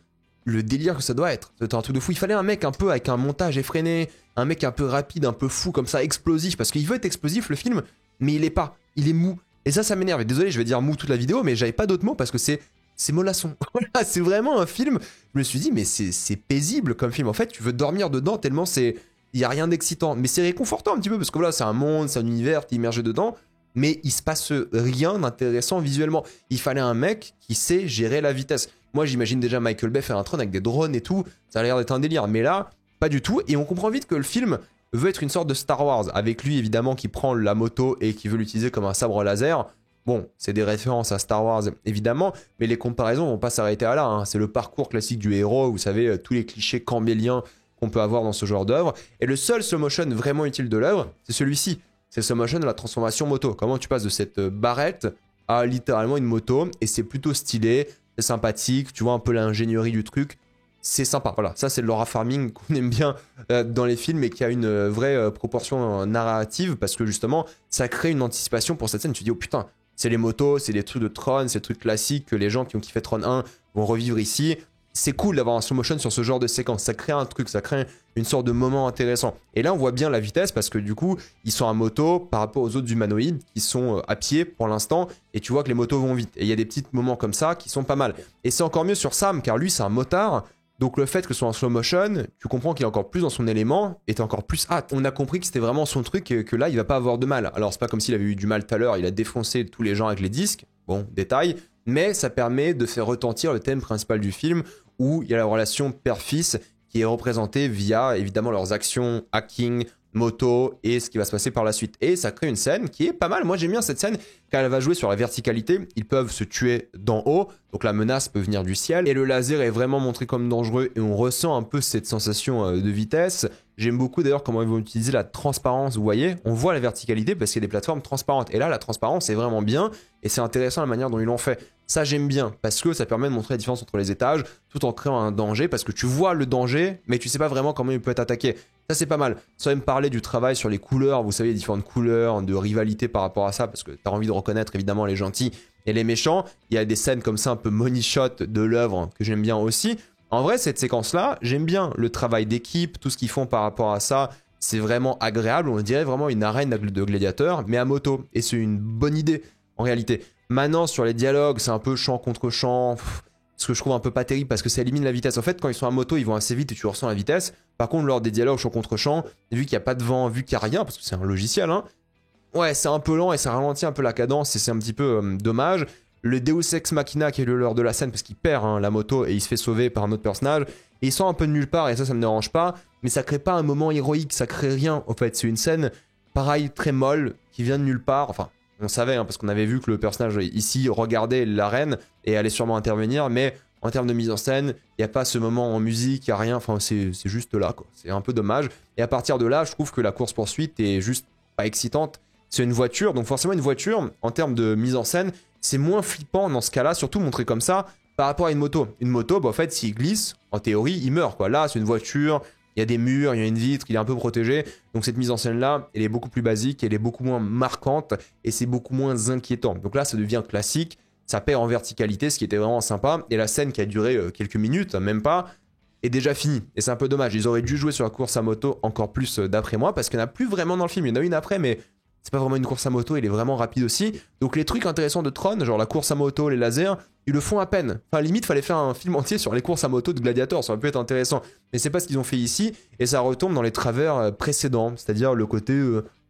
le délire que ça doit être. C'est un truc de fou. Il fallait un mec un peu avec un montage effréné, un mec un peu rapide, un peu fou, comme ça, explosif, parce qu'il veut être explosif, le film, mais il est pas. Il est mou. Et ça m'énerve. Et désolé, je vais dire mou toute la vidéo, mais j'avais pas d'autres mots parce que c'est mollasson. Voilà, c'est vraiment un film. Je me suis dit, mais c'est paisible comme film. En fait, tu veux dormir dedans tellement il y a rien d'excitant. Mais c'est réconfortant un petit peu parce que voilà, c'est un monde, c'est un univers, t'es immergé dedans. Mais il se passe rien d'intéressant visuellement. Il fallait un mec qui sait gérer la vitesse. Moi, j'imagine déjà Michael Bay faire un Tron avec des drones et tout. Ça a l'air d'être un délire. Mais là, pas du tout. Et on comprend vite que le film veut être une sorte de Star Wars. Avec lui, évidemment, qui prend la moto et qui veut l'utiliser comme un sabre laser. Bon, c'est des références à Star Wars, évidemment. Mais les comparaisons vont pas s'arrêter à là. Hein. C'est le parcours classique du héros. Vous savez, tous les clichés campbéliens qu'on peut avoir dans ce genre d'œuvre. Et le seul slow motion vraiment utile de l'œuvre, c'est celui-ci. C'est le slow motion de la transformation moto. Comment tu passes de cette barrette à littéralement une moto. Et c'est plutôt stylé, c'est sympathique. Tu vois un peu l'ingénierie du truc. C'est sympa. Voilà, ça c'est le Laura Farming qu'on aime bien dans les films et qui a une vraie proportion narrative parce que justement, ça crée une anticipation pour cette scène. Tu te dis, oh putain, c'est les motos, c'est les trucs de Tron, c'est les trucs classiques que les gens qui ont kiffé Tron 1 vont revivre ici. C'est cool d'avoir un slow motion sur ce genre de séquence. Ça crée un truc, ça crée une sorte de moment intéressant. Et là, on voit bien la vitesse parce que du coup, ils sont à moto par rapport aux autres humanoïdes qui sont à pied pour l'instant. Et tu vois que les motos vont vite. Et il y a des petits moments comme ça qui sont pas mal. Et c'est encore mieux sur Sam car lui, c'est un motard. Donc le fait que ce soit en slow motion, tu comprends qu'il est encore plus dans son élément et t'es encore plus hâte. On a compris que c'était vraiment son truc et que là, il va pas avoir de mal. Alors c'est pas comme s'il avait eu du mal tout à l'heure, il a défoncé tous les gens avec les disques. Bon, détail. Mais ça permet de faire retentir le thème principal du film où il y a la relation père-fils qui est représentée via évidemment leurs actions, hacking, moto et ce qui va se passer par la suite. Et ça crée une scène qui est pas mal. Moi j'aime bien cette scène car elle va jouer sur la verticalité. Ils peuvent se tuer d'en haut, donc la menace peut venir du ciel. Et le laser est vraiment montré comme dangereux et on ressent un peu cette sensation de vitesse. J'aime beaucoup d'ailleurs comment ils vont utiliser la transparence, vous voyez. On voit la verticalité parce qu'il y a des plateformes transparentes. Et là la transparence est vraiment bien et c'est intéressant la manière dont ils l'ont fait. Ça j'aime bien parce que ça permet de montrer la différence entre les étages tout en créant un danger parce que tu vois le danger mais tu sais pas vraiment comment il peut être attaqué. Ça c'est pas mal. Ça va me parler du travail sur les couleurs, vous savez les différentes couleurs, de rivalité par rapport à ça parce que t'as envie de reconnaître évidemment les gentils et les méchants. Il y a des scènes comme ça un peu money shot de l'œuvre que j'aime bien aussi. En vrai cette séquence là, j'aime bien le travail d'équipe, tout ce qu'ils font par rapport à ça. C'est vraiment agréable, on dirait vraiment une arène de gladiateurs mais à moto et c'est une bonne idée en réalité. Maintenant, sur les dialogues, c'est un peu chant contre chant, ce que je trouve un peu pas terrible parce que ça élimine la vitesse. En fait, quand ils sont à moto, ils vont assez vite et tu ressens la vitesse. Par contre, lors des dialogues chant contre chant, vu qu'il n'y a pas de vent, vu qu'il n'y a rien, parce que c'est un logiciel, hein, ouais, c'est un peu lent et ça ralentit un peu la cadence et c'est un petit peu dommage. Le Deus Ex Machina qui est le leurre de la scène parce qu'il perd la moto et il se fait sauver par un autre personnage. Et il sort un peu de nulle part et ça me dérange pas. Mais ça crée pas un moment héroïque, ça crée rien. En fait, c'est une scène, pareil, très molle, qui vient de nulle part. Enfin, on savait, hein, parce qu'on avait vu que le personnage ici regardait l'arène et allait sûrement intervenir, mais en termes de mise en scène, il n'y a pas ce moment en musique, il n'y a rien, enfin c'est juste là, quoi. C'est un peu dommage. Et à partir de là, je trouve que la course-poursuite est juste pas excitante. C'est une voiture, donc forcément une voiture, en termes de mise en scène, c'est moins flippant dans ce cas-là, surtout montré comme ça, par rapport à une moto. Une moto, bah, en fait, s'il glisse, en théorie, il meurt, quoi. Là, c'est une voiture, il y a des murs, il y a une vitre, il est un peu protégé. Donc cette mise en scène-là, elle est beaucoup plus basique, elle est beaucoup moins marquante et c'est beaucoup moins inquiétant. Donc là, ça devient classique, ça perd en verticalité, ce qui était vraiment sympa. Et la scène qui a duré quelques minutes, même pas, est déjà finie. Et c'est un peu dommage. Ils auraient dû jouer sur la course à moto encore plus d'après moi, parce qu'il n'y en a plus vraiment dans le film. Il y en a une après, mais c'est pas vraiment une course à moto, elle est vraiment rapide aussi. Donc les trucs intéressants de Tron, genre la course à moto, les lasers, ils le font à peine. Enfin, limite, fallait faire un film entier sur les courses à moto de Gladiator, ça aurait pu être intéressant. Mais c'est pas ce qu'ils ont fait ici, et ça retombe dans les travers précédents, c'est-à-dire le côté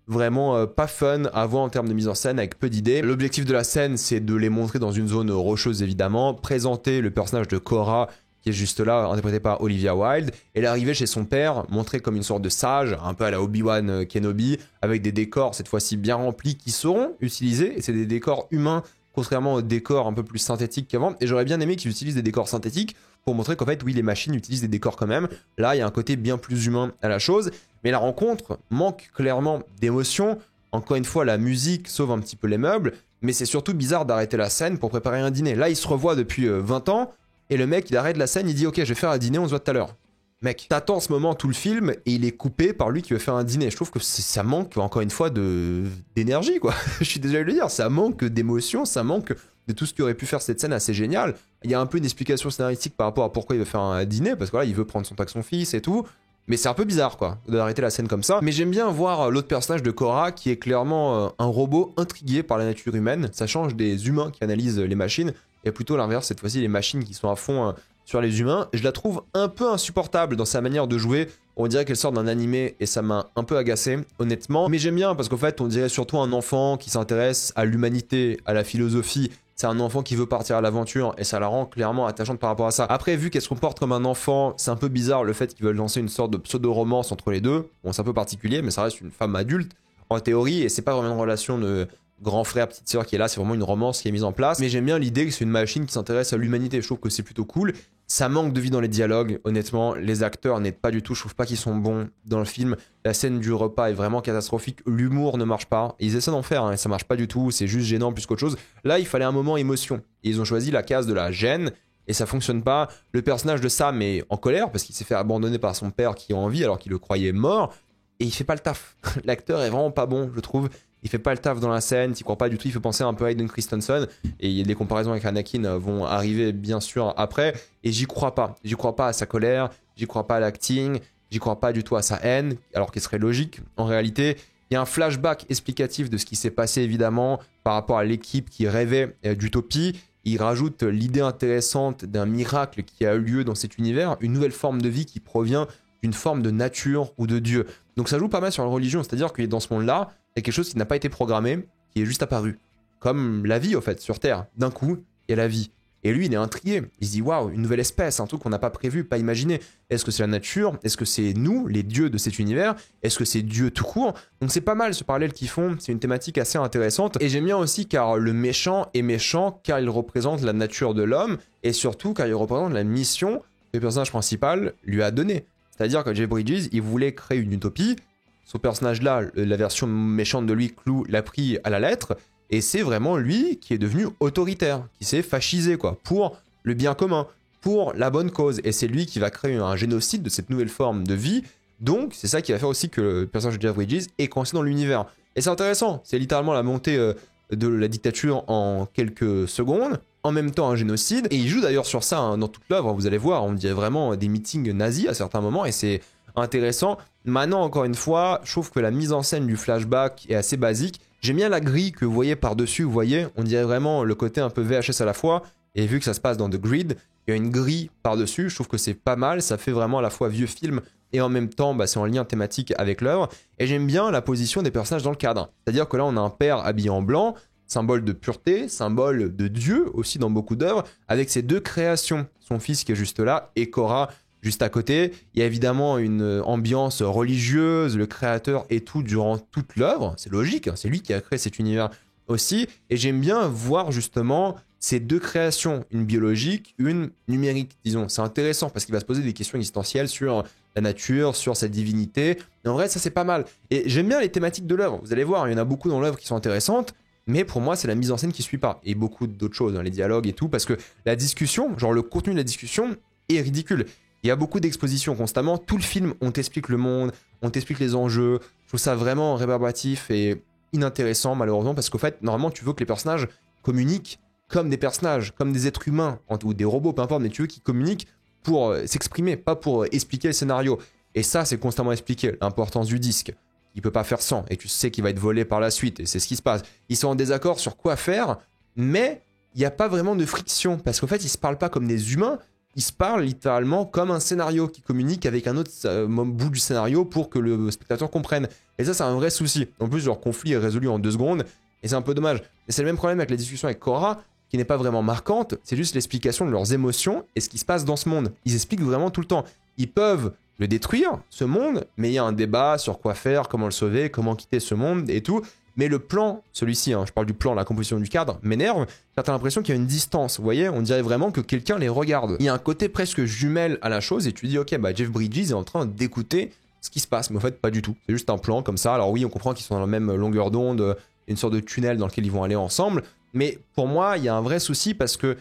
vraiment pas fun à voir en termes de mise en scène, avec peu d'idées. L'objectif de la scène, c'est de les montrer dans une zone rocheuse, évidemment, présenter le personnage de Cora, qui est juste là, interprété par Olivia Wilde, et l'arrivée chez son père, montré comme une sorte de sage, un peu à la Obi-Wan Kenobi, avec des décors cette fois-ci bien remplis qui seront utilisés, et c'est des décors humains, contrairement aux décors un peu plus synthétiques qu'avant. Et j'aurais bien aimé qu'ils utilisent des décors synthétiques pour montrer qu'en fait, oui, les machines utilisent des décors quand même. Là, il y a un côté bien plus humain à la chose, mais la rencontre manque clairement d'émotion. Encore une fois, la musique sauve un petit peu les meubles, mais c'est surtout bizarre d'arrêter la scène pour préparer un dîner. Là, ils se revoient depuis 20 ans, et le mec, il arrête la scène, il dit « Ok, je vais faire un dîner, on se voit tout à l'heure ». Mec, t'attends ce moment tout le film et il est coupé par lui qui veut faire un dîner. Je trouve que ça manque encore une fois d'énergie, quoi. Je suis désolé de le dire, ça manque d'émotion, ça manque de tout ce qu'aurait pu faire cette scène assez géniale. Il y a un peu une explication scénaristique par rapport à pourquoi il veut faire un dîner, parce que voilà, il veut prendre son temps avec son fils et tout. Mais c'est un peu bizarre, quoi, d'arrêter la scène comme ça. Mais j'aime bien voir l'autre personnage de Korra, qui est clairement un robot intrigué par la nature humaine. Ça change des humains qui analysent les machines. Et plutôt l'inverse, cette fois-ci, les machines qui sont à fond sur les humains. Je la trouve un peu insupportable dans sa manière de jouer. On dirait qu'elle sort d'un animé et ça m'a un peu agacé, honnêtement. Mais j'aime bien parce qu'en fait, on dirait surtout un enfant qui s'intéresse à l'humanité, à la philosophie. C'est un enfant qui veut partir à l'aventure et ça la rend clairement attachante par rapport à ça. Après, vu qu'elle se comporte comme un enfant, c'est un peu bizarre le fait qu'ils veulent lancer une sorte de pseudo-romance entre les deux. Bon, c'est un peu particulier, mais ça reste une femme adulte en théorie et c'est pas vraiment une relation de grand frère, petite sœur qui est là, c'est vraiment une romance qui est mise en place. Mais j'aime bien l'idée que c'est une machine qui s'intéresse à l'humanité. Je trouve que c'est plutôt cool. Ça manque de vie dans les dialogues, honnêtement. Les acteurs n'aident pas du tout. Je trouve pas qu'ils sont bons dans le film. La scène du repas est vraiment catastrophique. L'humour ne marche pas. Ils essaient d'en faire, hein, et ça marche pas du tout. C'est juste gênant plus qu'autre chose. Là, il fallait un moment émotion. Et ils ont choisi la case de la gêne. Et ça fonctionne pas. Le personnage de Sam est en colère parce qu'il s'est fait abandonner par son père qui est en vie alors qu'il le croyait mort. Et il fait pas le taf. L'acteur est vraiment pas bon, je trouve. Il fait pas le taf dans la scène, t'y crois pas du tout, il fait penser un peu à Hayden Christensen, et des comparaisons avec Anakin vont arriver bien sûr après, et j'y crois pas à sa colère, j'y crois pas à l'acting, j'y crois pas du tout à sa haine, alors qu'il serait logique en réalité. Il y a un flashback explicatif de ce qui s'est passé évidemment par rapport à l'équipe qui rêvait d'utopie. Il rajoute l'idée intéressante d'un miracle qui a eu lieu dans cet univers, une nouvelle forme de vie qui provient d'une forme de nature ou de Dieu. Donc ça joue pas mal sur la religion, c'est-à-dire que dans ce monde-là, il y a quelque chose qui n'a pas été programmé, qui est juste apparu. Comme la vie, en fait, sur Terre. D'un coup, il y a la vie. Et lui, il est intrigué. Il se dit, waouh, une nouvelle espèce, un truc qu'on n'a pas prévu, pas imaginé. Est-ce que c'est la nature? Est-ce que c'est nous, les dieux de cet univers? Est-ce que c'est Dieu tout court? Donc c'est pas mal ce parallèle qu'ils font. C'est une thématique assez intéressante. Et j'aime bien aussi car le méchant est méchant, car il représente la nature de l'homme, et surtout car il représente la mission que le personnage principal lui a donnée. C'est-à-dire que Jeff Bridges, il voulait créer une utopie. Ce personnage-là, la version méchante de lui, Clou, l'a pris à la lettre. Et c'est vraiment lui qui est devenu autoritaire, qui s'est fascisé, quoi, pour le bien commun, pour la bonne cause. Et c'est lui qui va créer un génocide de cette nouvelle forme de vie. Donc, c'est ça qui va faire aussi que le personnage de Jeff Bridges est coincé dans l'univers. Et c'est intéressant. C'est littéralement la montée de la dictature en quelques secondes. En même temps, un génocide. Et il joue d'ailleurs sur ça hein, dans toute l'œuvre. Vous allez voir, on dirait vraiment des meetings nazis à certains moments. Et c'est intéressant. Maintenant, encore une fois, je trouve que la mise en scène du flashback est assez basique. J'aime bien la grille que vous voyez par-dessus, vous voyez, on dirait vraiment le côté un peu VHS à la fois. Et vu que ça se passe dans The Grid, il y a une grille par-dessus. Je trouve que c'est pas mal. Ça fait vraiment à la fois vieux film et en même temps, c'est en lien thématique avec l'œuvre. Et j'aime bien la position des personnages dans le cadre. C'est-à-dire que là, on a un père habillé en blanc, symbole de pureté, symbole de Dieu aussi dans beaucoup d'œuvres, avec ses deux créations. Son fils qui est juste là et Korra juste à côté. Il y a évidemment une ambiance religieuse, le créateur et tout durant toute l'œuvre. C'est logique, hein, c'est lui qui a créé cet univers aussi. Et j'aime bien voir justement ces deux créations, une biologique, une numérique, disons. C'est intéressant parce qu'il va se poser des questions existentielles sur la nature, sur sa divinité. Et en vrai, ça c'est pas mal. Et j'aime bien les thématiques de l'œuvre. Vous allez voir, il y en a beaucoup dans l'œuvre qui sont intéressantes. Mais pour moi, c'est la mise en scène qui suit pas. Et beaucoup d'autres choses, hein, les dialogues et tout. Parce que la discussion, genre le contenu de la discussion est ridicule. Il y a beaucoup d'expositions constamment. Tout le film, on t'explique le monde, on t'explique les enjeux. Je trouve ça vraiment rébarbatif et inintéressant, malheureusement, parce qu'au fait, normalement, tu veux que les personnages communiquent comme des personnages, comme des êtres humains, ou des robots, peu importe, mais tu veux qu'ils communiquent pour s'exprimer, pas pour expliquer le scénario. Et ça, c'est constamment expliqué, l'importance du disque. Il peut pas faire sans, et tu sais qu'il va être volé par la suite, et c'est ce qui se passe. Ils sont en désaccord sur quoi faire, mais il n'y a pas vraiment de friction, parce qu'en fait, ils se parlent pas comme des humains, ils se parlent littéralement comme un scénario qui communique avec un autre bout du scénario pour que le spectateur comprenne. Et ça, c'est un vrai souci. En plus, leur conflit est résolu en 2 secondes, et c'est un peu dommage. Et c'est le même problème avec la discussion avec Korra, qui n'est pas vraiment marquante, c'est juste l'explication de leurs émotions et ce qui se passe dans ce monde. Ils expliquent vraiment tout le temps. Ils peuvent le détruire, ce monde, mais il y a un débat sur quoi faire, comment le sauver, comment quitter ce monde et tout. Mais le plan, celui-ci, hein, je parle du plan, la composition du cadre, m'énerve, car t'as l'impression qu'il y a une distance, vous voyez, on dirait vraiment que quelqu'un les regarde. Il y a un côté presque jumelle à la chose, et tu dis, ok, Jeff Bridges est en train d'écouter ce qui se passe, mais en fait, pas du tout. C'est juste un plan comme ça, alors oui, on comprend qu'ils sont dans la même longueur d'onde, une sorte de tunnel dans lequel ils vont aller ensemble, mais pour moi, il y a un vrai souci, parce que,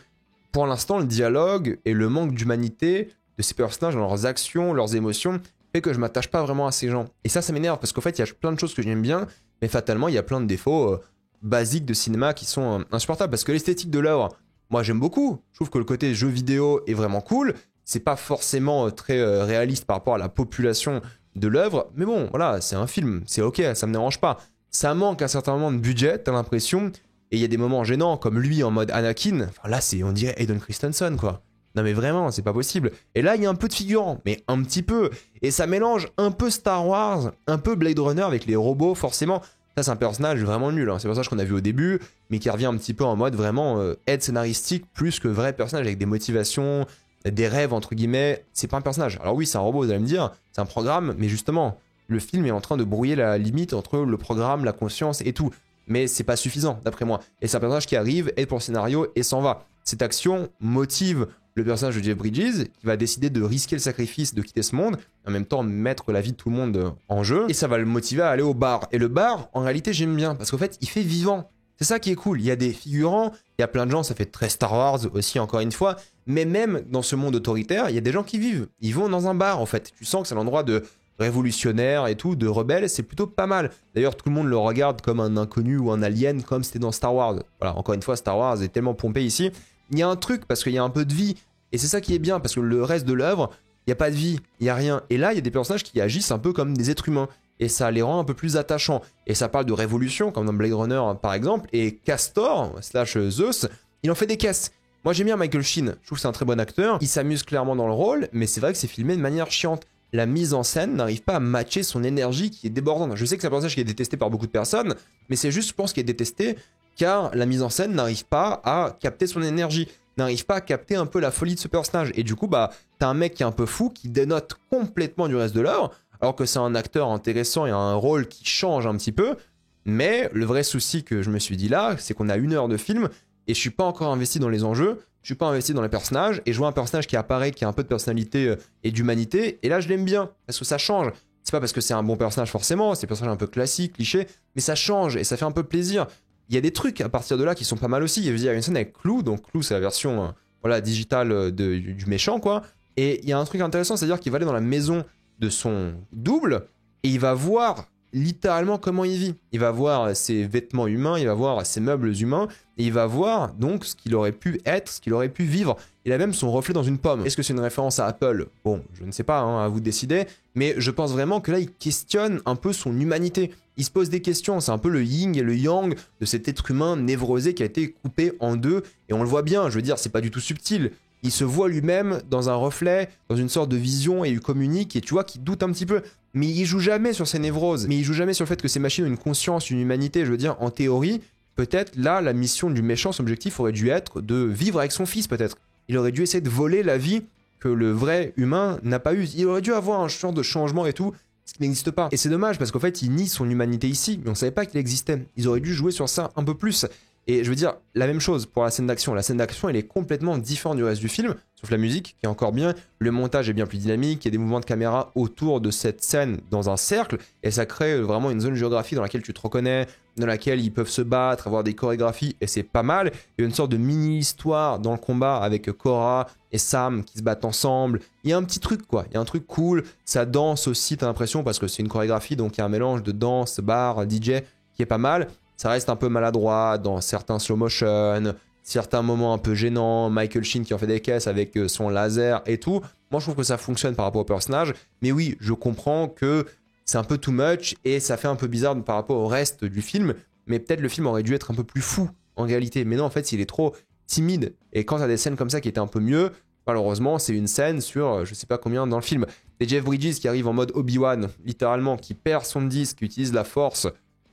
pour l'instant, le dialogue et le manque d'humanité de ces personnages dans leurs actions, leurs émotions, fait que je m'attache pas vraiment à ces gens. Et ça m'énerve, parce qu'en fait, il y a plein de choses que j'aime bien, mais fatalement, il y a plein de défauts. basiques de cinéma qui sont insupportables. Parce que l'esthétique de l'œuvre, moi j'aime beaucoup. Je trouve que le côté jeu vidéo est vraiment cool. C'est pas forcément très réaliste par rapport à la population de l'œuvre. Mais bon, voilà, c'est un film. C'est ok, ça me dérange pas. Ça manque à certains moments de budget, t'as l'impression. Et il y a des moments gênants, comme lui en mode Anakin. Enfin, là, on dirait Hayden Christensen, quoi. Non mais vraiment, c'est pas possible. Et là, il y a un peu de figurant, mais un petit peu. Et ça mélange un peu Star Wars, un peu Blade Runner avec les robots, forcément. Ça, c'est un personnage vraiment nul. Hein. C'est pour ça qu'on a vu au début, mais qui revient un petit peu en mode vraiment aide scénaristique, plus que vrai personnage avec des motivations, des rêves, entre guillemets. C'est pas un personnage. Alors oui, c'est un robot, vous allez me dire, c'est un programme, mais justement, le film est en train de brouiller la limite entre le programme, la conscience et tout. Mais c'est pas suffisant, d'après moi. Et c'est un personnage qui arrive, aide pour le scénario et s'en va. Cette action motive le personnage de Jeff Bridges, qui va décider de risquer le sacrifice, de quitter ce monde, en même temps mettre la vie de tout le monde en jeu, et ça va le motiver à aller au bar. Et le bar, en réalité, j'aime bien, parce qu'en fait, il fait vivant. C'est ça qui est cool. Il y a des figurants, il y a plein de gens, ça fait très Star Wars aussi, encore une fois, mais même dans ce monde autoritaire, il y a des gens qui vivent. Ils vont dans un bar, en fait. Tu sens que c'est l'endroit de révolutionnaire et tout, de rebelle, c'est plutôt pas mal. D'ailleurs, tout le monde le regarde comme un inconnu ou un alien, comme c'était dans Star Wars. Voilà, encore une fois, Star Wars est tellement pompé ici. Il y a un truc, parce qu'il y a un peu de vie, et c'est ça qui est bien, parce que le reste de l'œuvre, il n'y a pas de vie, il n'y a rien. Et là, il y a des personnages qui agissent un peu comme des êtres humains, et ça les rend un peu plus attachants. Et ça parle de révolution, comme dans Blade Runner par exemple, et Castor, slash Zeus, il en fait des caisses. Moi j'aime bien Michael Sheen, je trouve que c'est un très bon acteur, il s'amuse clairement dans le rôle, mais c'est vrai que c'est filmé de manière chiante. La mise en scène n'arrive pas à matcher son énergie qui est débordante. Je sais que c'est un personnage qui est détesté par beaucoup de personnes, mais c'est juste, je pense, qu'il est détesté car la mise en scène n'arrive pas à capter son énergie, n'arrive pas à capter un peu la folie de ce personnage. Et du coup, bah, t'as un mec qui est un peu fou, qui dénote complètement du reste de l'œuvre, alors que c'est un acteur intéressant et a un rôle qui change un petit peu. Mais le vrai souci que je me suis dit là, c'est qu'on a 1 heure de film et je suis pas encore investi dans les enjeux. Je suis pas investi dans les personnages et je vois un personnage qui apparaît, qui a un peu de personnalité et d'humanité, et là je l'aime bien parce que ça change. C'est pas parce que c'est un bon personnage forcément, c'est un personnage un peu classique, cliché, mais ça change et ça fait un peu plaisir. Il y a des trucs à partir de là qui sont pas mal aussi. Il y a une scène avec Clou, donc Clou c'est la version voilà, digitale du méchant quoi. Et il y a un truc intéressant, c'est-à-dire qu'il va aller dans la maison de son double et il va voir littéralement comment il vit. Il va voir ses vêtements humains, il va voir ses meubles humains, et il va voir donc ce qu'il aurait pu être, ce qu'il aurait pu vivre. Il a même son reflet dans une pomme. Est-ce que c'est une référence à Apple? Bon, je ne sais pas, hein, à vous de décider, mais je pense vraiment que là, il questionne un peu son humanité. Il se pose des questions, c'est un peu le yin et le yang de cet être humain névrosé qui a été coupé en deux, et on le voit bien, je veux dire, c'est pas du tout subtil. Il se voit lui-même dans un reflet, dans une sorte de vision, et il communique, et tu vois qu'il doute un petit peu. Mais il joue jamais sur ses névroses, mais il joue jamais sur le fait que ces machines ont une conscience, une humanité. Je veux dire, en théorie, peut-être là, la mission du méchant, son objectif aurait dû être de vivre avec son fils, peut-être. Il aurait dû essayer de voler la vie que le vrai humain n'a pas eu. Il aurait dû avoir un genre de changement et tout, ce qui n'existe pas. Et c'est dommage, parce qu'en fait, il nie son humanité ici, mais on savait pas qu'il existait. Ils auraient dû jouer sur ça un peu plus. Et je veux dire, la même chose pour la scène d'action. La scène d'action, elle est complètement différente du reste du film, sauf la musique, qui est encore bien. Le montage est bien plus dynamique, il y a des mouvements de caméra autour de cette scène dans un cercle, et ça crée vraiment une zone géographique dans laquelle tu te reconnais, dans laquelle ils peuvent se battre, avoir des chorégraphies, et c'est pas mal. Il y a une sorte de mini-histoire dans le combat avec Korra et Sam qui se battent ensemble. Il y a un petit truc, quoi. Il y a un truc cool. Ça danse aussi, t'as l'impression, parce que c'est une chorégraphie, donc il y a un mélange de danse, bar, DJ, qui est pas mal. Ça reste un peu maladroit dans certains slow motion, certains moments un peu gênants, Michael Sheen qui en fait des caisses avec son laser et tout. Moi, je trouve que ça fonctionne par rapport au personnage. Mais oui, je comprends que c'est un peu too much et ça fait un peu bizarre par rapport au reste du film. Mais peut-être le film aurait dû être un peu plus fou en réalité. Mais non, en fait, il est trop timide. Et quand t'as des scènes comme ça qui étaient un peu mieux, malheureusement, c'est une scène sur je sais pas combien dans le film. Et Jeff Bridges qui arrive en mode Obi-Wan, littéralement, qui perd son disque, qui utilise la force.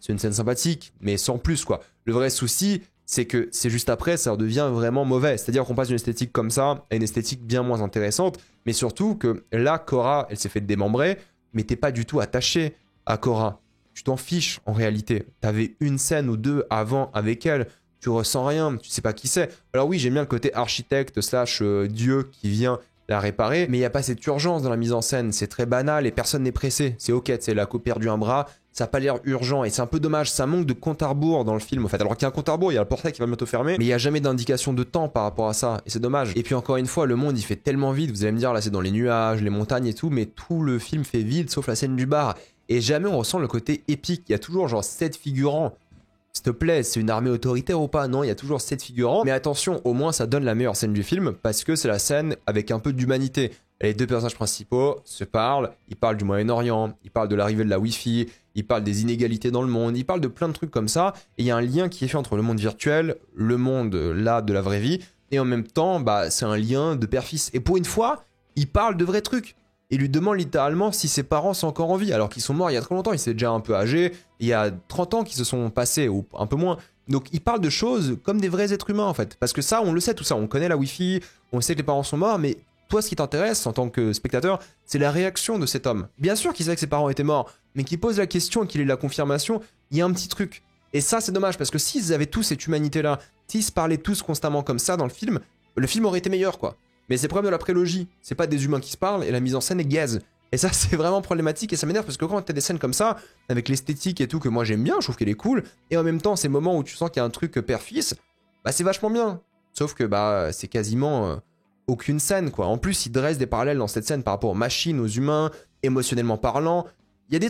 C'est une scène sympathique, mais sans plus, quoi. Le vrai souci, c'est que c'est juste après, ça devient vraiment mauvais. C'est-à-dire qu'on passe d'une esthétique comme ça à une esthétique bien moins intéressante, mais surtout que là, Korra, elle s'est fait démembrer, mais t'es pas du tout attaché à Korra. Tu t'en fiches, en réalité. T'avais une scène ou deux avant avec elle, tu ressens rien, tu sais pas qui c'est. Alors oui, j'aime bien le côté architecte slash dieu qui vient la réparer, mais il n'y a pas cette urgence dans la mise en scène, c'est très banal et personne n'est pressé. C'est ok, c'est la coupe perdu un bras, ça n'a pas l'air urgent et c'est un peu dommage, ça manque de compte à rebours dans le film en fait. Alors qu'il y a un compte à rebours, il y a le portail qui va bientôt fermer, mais il n'y a jamais d'indication de temps par rapport à ça et c'est dommage. Et puis encore une fois, le monde il fait tellement vide, vous allez me dire là c'est dans les nuages, les montagnes et tout, mais tout le film fait vide sauf la scène du bar et jamais on ressent le côté épique. Il y a toujours genre 7 figurants S'il te plaît, c'est une armée autoritaire ou pas? Non, il y a toujours 7 figurants. Mais attention, au moins ça donne la meilleure scène du film parce que c'est la scène avec un peu d'humanité. Les deux personnages principaux se parlent, ils parlent du Moyen-Orient, ils parlent de l'arrivée de la Wi-Fi, ils parlent des inégalités dans le monde, ils parlent de plein de trucs comme ça. Et il y a un lien qui est fait entre le monde virtuel, le monde là de la vraie vie, et en même temps, bah, c'est un lien de père-fils. Et pour une fois, ils parlent de vrais trucs. Il lui demande littéralement si ses parents sont encore en vie, alors qu'ils sont morts il y a très longtemps, ils étaient déjà un peu âgés, il y a 30 ans qu'ils se sont passés, ou un peu moins. Donc il parle de choses comme des vrais êtres humains en fait. Parce que ça, on le sait tout ça, on connaît la Wi-Fi, on sait que les parents sont morts, mais toi ce qui t'intéresse en tant que spectateur, c'est la réaction de cet homme. Bien sûr qu'il savait que ses parents étaient morts, mais qu'il pose la question et qu'il ait la confirmation, il y a un petit truc. Et ça c'est dommage, parce que s'ils avaient tous cette humanité-là, s'ils se parlaient tous constamment comme ça dans le film aurait été meilleur quoi. Mais c'est le problème de la prélogie, c'est pas des humains qui se parlent et la mise en scène est gaze. Et ça c'est vraiment problématique et ça m'énerve parce que quand t'as des scènes comme ça, avec l'esthétique et tout que moi j'aime bien, je trouve qu'elle est cool, et en même temps ces moments où tu sens qu'il y a un truc père-fils, bah c'est vachement bien. Sauf que bah c'est quasiment aucune scène quoi. En plus ils dressent des parallèles dans cette scène par rapport aux machines, aux humains, émotionnellement parlant. Il y a des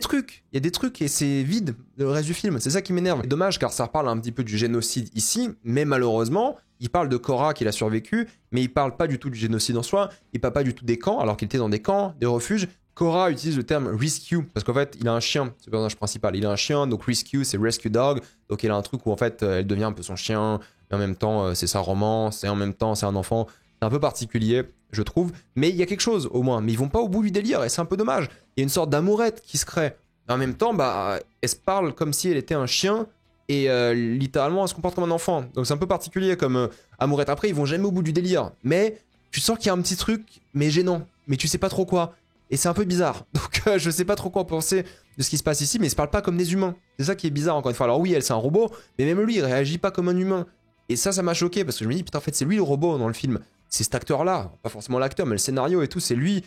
trucs et c'est vide le reste du film, c'est ça qui m'énerve. Dommage car ça reparle un petit peu du génocide ici, mais malheureusement, il parle de Cora qui a survécu, mais il parle pas du tout du génocide en soi, il parle pas du tout des camps, alors qu'il était dans des camps, des refuges. Cora utilise le terme rescue, parce qu'en fait, il a un chien, c'est le personnage principal, il a un chien, donc rescue, c'est rescue dog, donc il a un truc où en fait, elle devient un peu son chien, et en même temps, c'est sa romance, et en même temps, c'est un enfant. C'est un peu particulier, je trouve, mais il y a quelque chose au moins, mais ils vont pas au bout du délire, et c'est un peu dommage. Il y a une sorte d'amourette qui se crée. En même temps, bah, elle se parle comme si elle était un chien, et littéralement, elle se comporte comme un enfant. Donc c'est un peu particulier comme amourette. Après, ils vont jamais au bout du délire, mais tu sens qu'il y a un petit truc, mais gênant, mais tu sais pas trop quoi. Et c'est un peu bizarre. Donc je sais pas trop quoi penser de ce qui se passe ici, mais ils se parlent pas comme des humains. C'est ça qui est bizarre encore une fois. Alors oui, elle c'est un robot, mais même lui, il réagit pas comme un humain. Et ça m'a choqué, parce que je me dis, putain, en fait, c'est lui le robot dans le film. C'est cet acteur-là, pas forcément l'acteur, mais le scénario et tout, c'est lui.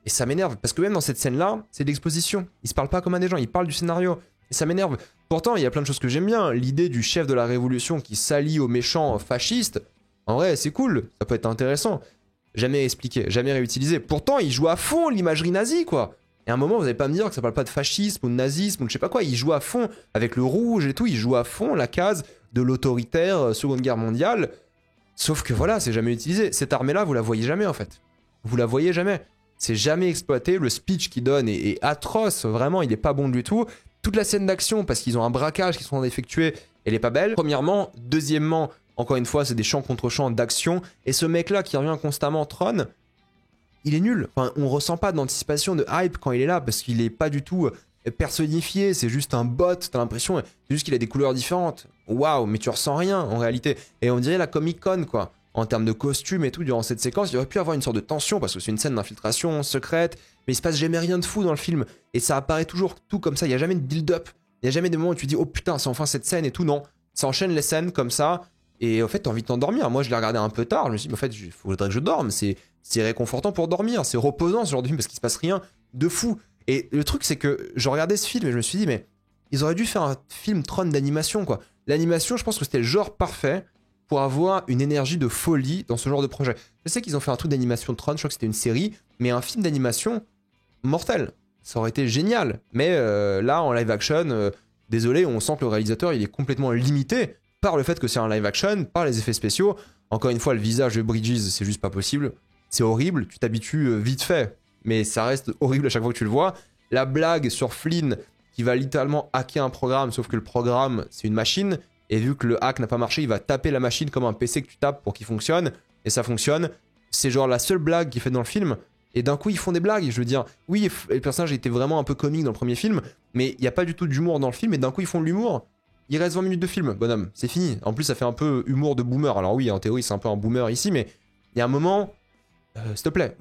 Et ça m'énerve, parce que même dans cette scène-là, c'est de l'exposition. Ils se parlent pas comme un des gens, ils parlent du scénario. Et ça m'énerve. Pourtant, il y a plein de choses que j'aime bien. L'idée du chef de la révolution qui s'allie aux méchants fascistes, en vrai, c'est cool, ça peut être intéressant. Jamais expliqué, jamais réutilisé. Pourtant, il joue à fond l'imagerie nazie, quoi. Et à un moment, vous allez pas me dire que ça parle pas de fascisme ou de nazisme ou de je sais pas quoi. Il joue à fond avec le rouge et tout, il joue à fond la case de l'autoritaire Seconde Guerre mondiale. Sauf que voilà, c'est jamais utilisé. Cette armée-là, vous la voyez jamais en fait. Vous la voyez jamais. C'est jamais exploité. Le speech qu'il donne est atroce. Vraiment, il est pas bon du tout. Toute la scène d'action, parce qu'ils ont un braquage qu'ils sont en train d'effectuer, elle est pas belle. Premièrement. Deuxièmement, encore une fois, c'est des champs contre champs d'action. Et ce mec-là qui revient constamment, Tron, il est nul. Enfin, on ressent pas d'anticipation, de hype quand il est là, parce qu'il est pas du tout personnifié. C'est juste un bot, t'as l'impression. C'est juste qu'il a des couleurs différentes. Waouh, mais tu ressens rien en réalité. Et on dirait la Comic-Con, quoi. En termes de costumes et tout, durant cette séquence, il aurait pu avoir une sorte de tension, parce que c'est une scène d'infiltration secrète, mais il se passe jamais rien de fou dans le film. Et ça apparaît toujours tout comme ça. Il y a jamais de build-up. Il y a jamais des moments où tu dis, oh putain, c'est enfin cette scène et tout. Non. Ça enchaîne les scènes comme ça. Et en fait, t'as envie de t'endormir. Moi, je l'ai regardé un peu tard. Je me suis dit, en fait, il faudrait que je dorme. C'est réconfortant pour dormir. C'est reposant ce genre de film parce qu'il se passe rien de fou. Et le truc, c'est que je regardais ce film et je me suis dit, mais ils auraient dû faire un film Tron d'animation, quoi. L'animation, je pense que c'était le genre parfait pour avoir une énergie de folie dans ce genre de projet. Je sais qu'ils ont fait un truc d'animation de Tron, je crois que c'était une série, mais un film d'animation mortel. Ça aurait été génial. Mais là, en live action, désolé, on sent que le réalisateur, il est complètement limité par le fait que c'est un live action, par les effets spéciaux. Encore une fois, le visage de Bridges, c'est juste pas possible. C'est horrible, tu t'habitues vite fait, mais ça reste horrible à chaque fois que tu le vois. La blague sur Flynn, qui va littéralement hacker un programme, sauf que le programme, c'est une machine, et vu que le hack n'a pas marché, il va taper la machine comme un PC que tu tapes pour qu'il fonctionne, et ça fonctionne. C'est genre la seule blague qu'il fait dans le film, et d'un coup, ils font des blagues. Je veux dire, oui, le personnage était vraiment un peu comique dans le premier film, mais il n'y a pas du tout d'humour dans le film, et d'un coup, ils font de l'humour. Il reste 20 minutes de film, bonhomme, c'est fini. En plus, ça fait un peu humour de boomer. Alors oui, en théorie, c'est un peu un boomer ici, mais il y a un moment... s'il te plaît.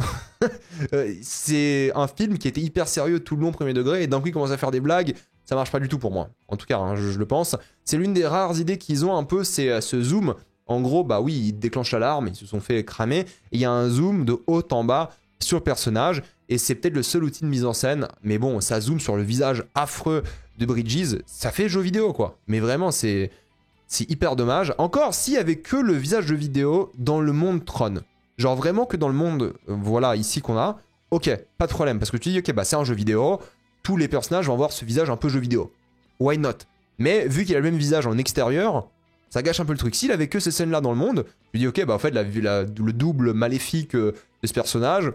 C'est un film qui était hyper sérieux tout le long, premier degré, et d'un coup, il commence à faire des blagues. Ça marche pas du tout pour moi. En tout cas, hein, je le pense. C'est l'une des rares idées qu'ils ont un peu, c'est ce zoom. En gros, bah oui, ils déclenchent l'alarme, ils se sont fait cramer. Et il y a un zoom de haut en bas sur le personnage. Et c'est peut-être le seul outil de mise en scène. Mais bon, ça zoome sur le visage affreux de Bridges. Ça fait jeu vidéo, quoi. Mais vraiment, c'est hyper dommage. Encore, s'il y avait que le visage de vidéo dans le monde Tron. Genre vraiment que dans le monde, voilà, ici qu'on a. Ok, pas de problème. Parce que tu dis, ok, bah c'est un jeu vidéo. Tous les personnages vont avoir ce visage un peu jeu vidéo. Why not? Mais vu qu'il a le même visage en extérieur, ça gâche un peu le truc. S'il avait que ces scènes-là dans le monde, je lui dis ok, bah en fait, le double maléfique de ce personnage,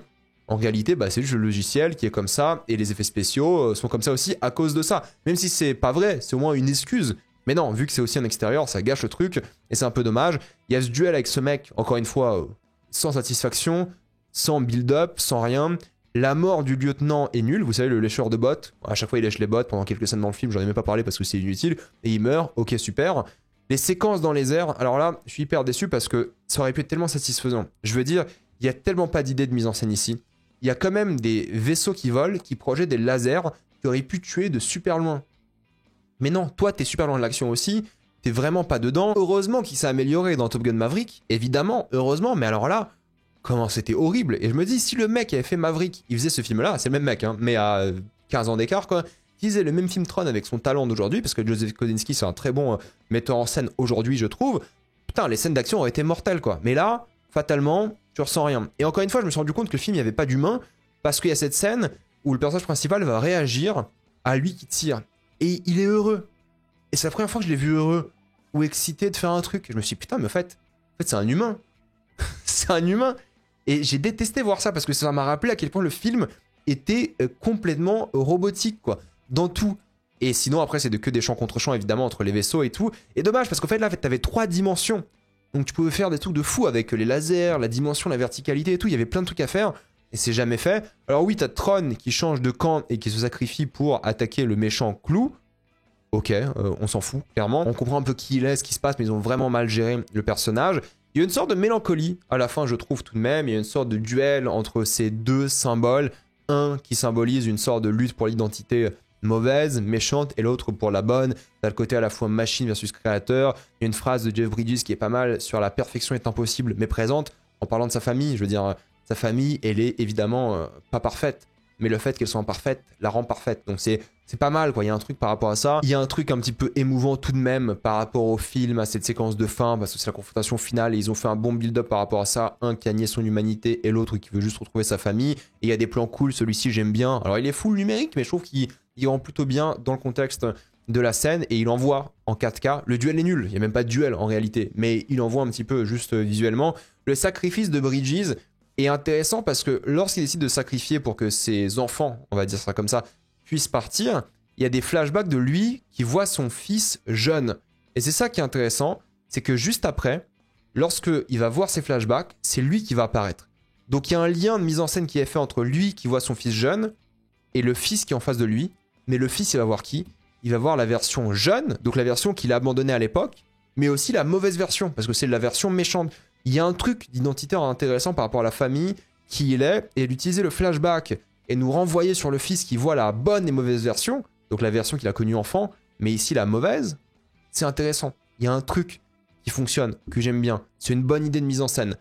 en réalité, bah, c'est juste le logiciel qui est comme ça, et les effets spéciaux sont comme ça aussi à cause de ça. Même si c'est pas vrai, c'est au moins une excuse. Mais non, vu que c'est aussi en extérieur, ça gâche le truc, et c'est un peu dommage. Il y a ce duel avec ce mec, encore une fois, sans satisfaction, sans build-up, sans rien. La mort du lieutenant est nulle, vous savez, le lécheur de bottes. À chaque fois, il lèche les bottes pendant quelques scènes dans le film, j'en ai même pas parlé parce que c'est inutile. Et il meurt, ok, super. Les séquences dans les airs, alors là, je suis hyper déçu parce que ça aurait pu être tellement satisfaisant. Je veux dire, il y a tellement pas d'idée de mise en scène ici. Il y a quand même des vaisseaux qui volent, qui projettent des lasers qui auraient pu tuer de super loin. Mais non, toi, t'es super loin de l'action aussi, t'es vraiment pas dedans. Heureusement qu'il s'est amélioré dans Top Gun Maverick, évidemment, heureusement, mais alors là, comment c'était horrible. Et je me dis, si le mec avait fait Maverick, il faisait ce film-là, c'est le même mec, hein, mais à 15 ans d'écart, quoi, qu'il faisait le même film Tron avec son talent d'aujourd'hui, parce que Joseph Kosinski, c'est un très bon metteur en scène aujourd'hui, je trouve, putain, les scènes d'action auraient été mortelles, quoi. Mais là, fatalement, tu ressens rien. Et encore une fois, je me suis rendu compte que le film, il n'y avait pas d'humain, parce qu'il y a cette scène où le personnage principal va réagir à lui qui tire. Et il est heureux. Et c'est la première fois que je l'ai vu heureux, ou excité de faire un truc. Je me suis dit, putain, mais en fait c'est un humain. C'est un humain. Et j'ai détesté voir ça parce que ça m'a rappelé à quel point le film était complètement robotique, quoi. Dans tout. Et sinon, après, c'est que des champs contre champs, évidemment, entre les vaisseaux et tout. Et dommage, parce qu'en fait, là, t'avais 3 dimensions. Donc, tu pouvais faire des trucs de fou avec les lasers, la dimension, la verticalité et tout. Il y avait plein de trucs à faire. Et c'est jamais fait. Alors, oui, t'as Tron qui change de camp et qui se sacrifie pour attaquer le méchant Clou. Ok, on s'en fout, clairement. On comprend un peu qui il est, ce qui se passe, mais ils ont vraiment mal géré le personnage. Il y a une sorte de mélancolie à la fin, je trouve tout de même. Il y a une sorte de duel entre ces deux symboles. Un qui symbolise une sorte de lutte pour l'identité mauvaise, méchante, et l'autre pour la bonne. T'as le côté à la fois machine versus créateur. Il y a une phrase de Jeff Bridges qui est pas mal sur la perfection est impossible mais présente. En parlant de sa famille, je veux dire, sa famille, elle est évidemment pas parfaite. Mais le fait qu'elle soit imparfaite la rend parfaite. Donc c'est pas mal, quoi. Il y a un truc par rapport à ça. Il y a un truc un petit peu émouvant tout de même par rapport au film, à cette séquence de fin, parce que c'est la confrontation finale et ils ont fait un bon build-up par rapport à ça. Un qui a nié son humanité et l'autre qui veut juste retrouver sa famille. Et il y a des plans cool, celui-ci j'aime bien. Alors il est full numérique, mais je trouve qu'il rend plutôt bien dans le contexte de la scène et il envoie en 4K. Le duel est nul, il n'y a même pas de duel en réalité, mais il envoie un petit peu juste visuellement. Le sacrifice de Bridges est intéressant parce que lorsqu'il décide de sacrifier pour que ses enfants, on va dire ça comme ça, puissent partir, il y a des flashbacks de lui qui voit son fils jeune. Et c'est ça qui est intéressant, c'est que juste après, lorsqu'il va voir ses flashbacks, c'est lui qui va apparaître. Donc il y a un lien de mise en scène qui est fait entre lui qui voit son fils jeune et le fils qui est en face de lui. Mais le fils, il va voir qui? Il va voir la version jeune, donc la version qu'il a abandonnée à l'époque, mais aussi la mauvaise version, parce que c'est la version méchante. Il y a un truc d'identitaire intéressant par rapport à la famille, qui il est, et d'utiliser le flashback et nous renvoyer sur le fils qui voit la bonne et mauvaise version, donc la version qu'il a connue enfant, mais ici la mauvaise, c'est intéressant. Il y a un truc qui fonctionne, que j'aime bien. C'est une bonne idée de mise en scène.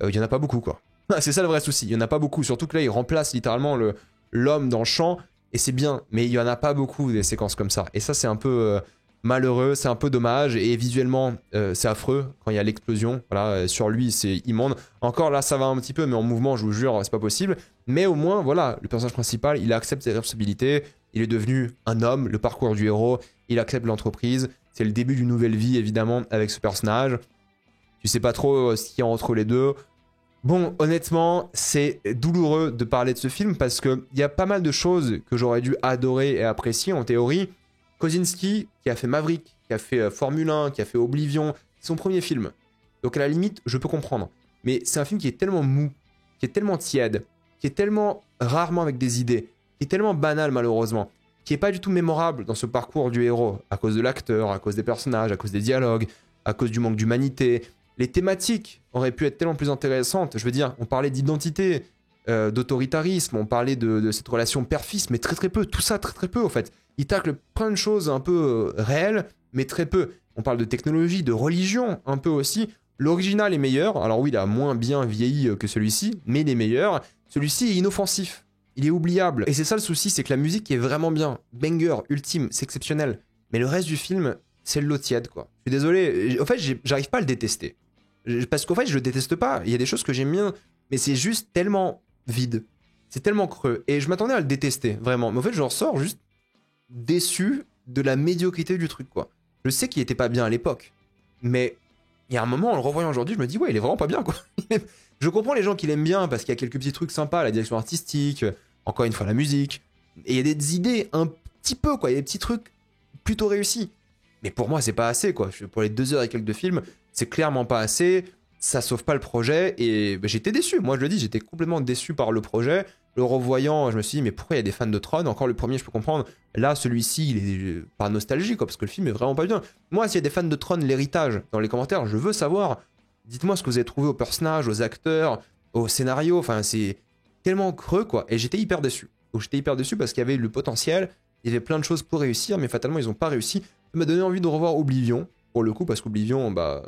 Il y en a pas beaucoup, quoi. C'est ça le vrai souci, il y en a pas beaucoup, surtout que là, il remplace littéralement l'homme dans le champ, et c'est bien, mais il y en a pas beaucoup des séquences comme ça. Et ça, c'est un peu malheureux, c'est un peu dommage, et visuellement, c'est affreux quand il y a l'explosion. Voilà, sur lui, c'est immonde. Encore là, ça va un petit peu, mais en mouvement, je vous jure, c'est pas possible. Mais au moins, voilà, le personnage principal, il accepte ses responsabilités, il est devenu un homme, le parcours du héros, il accepte l'entreprise. C'est le début d'une nouvelle vie, évidemment, avec ce personnage. Tu sais pas trop ce qu'il y a entre les deux. Bon, honnêtement, c'est douloureux de parler de ce film parce qu'il y a pas mal de choses que j'aurais dû adorer et apprécier en théorie. Kosinski, qui a fait Maverick, qui a fait Formule 1, qui a fait Oblivion, c'est son premier film. Donc à la limite, je peux comprendre. Mais c'est un film qui est tellement mou, qui est tellement tiède, qui est tellement rarement avec des idées, qui est tellement banal malheureusement, qui est pas du tout mémorable dans ce parcours du héros, à cause de l'acteur, à cause des personnages, à cause des dialogues, à cause du manque d'humanité. Les thématiques auraient pu être tellement plus intéressantes. Je veux dire, on parlait d'identité, d'autoritarisme, on parlait de cette relation père-fils, mais très très peu. Tout ça très très peu, en fait. Il tacle plein de choses un peu réelles, mais très peu. On parle de technologie, de religion, un peu aussi. L'original est meilleur. Alors oui, il a moins bien vieilli que celui-ci, mais il est meilleur. Celui-ci est inoffensif. Il est oubliable. Et c'est ça le souci, c'est que la musique est vraiment bien. Banger, ultime, c'est exceptionnel. Mais le reste du film, c'est le lot tiède, quoi. Je suis désolé. En fait, j'arrive pas à le détester. Parce qu'en fait, je le déteste pas. Il y a des choses que j'aime bien, mais c'est juste tellement vide. C'est tellement creux. Et je m'attendais à le détester, vraiment. Mais en fait, je ressors juste déçu de la médiocrité du truc, quoi. Je sais qu'il était pas bien à l'époque, mais il y a un moment, en le revoyant aujourd'hui, je me dis, ouais, il est vraiment pas bien, quoi. Je comprends les gens qui l'aiment bien parce qu'il y a quelques petits trucs sympas, la direction artistique, encore une fois la musique, et il y a des idées un petit peu, quoi, il y a des petits trucs plutôt réussis. Mais pour moi, c'est pas assez, quoi. Pour les 2 heures et quelques de film, c'est clairement pas assez, ça sauve pas le projet, et bah, j'étais déçu. Moi, je le dis, j'étais complètement déçu par le projet. Le revoyant, je me suis dit, mais pourquoi il y a des fans de Tron? Encore le premier, je peux comprendre. Là, celui-ci, il est par nostalgie, quoi, parce que le film est vraiment pas bien. Moi, s'il y a des fans de Tron, l'héritage, dans les commentaires, je veux savoir. Dites-moi ce que vous avez trouvé aux personnages, aux acteurs, au scénario. Enfin, c'est tellement creux, quoi. Et j'étais hyper déçu. Donc, j'étais hyper déçu parce qu'il y avait le potentiel, il y avait plein de choses pour réussir, mais fatalement, ils ont pas réussi. Ça m'a donné envie de revoir Oblivion, pour le coup, parce qu'Oblivion, bah,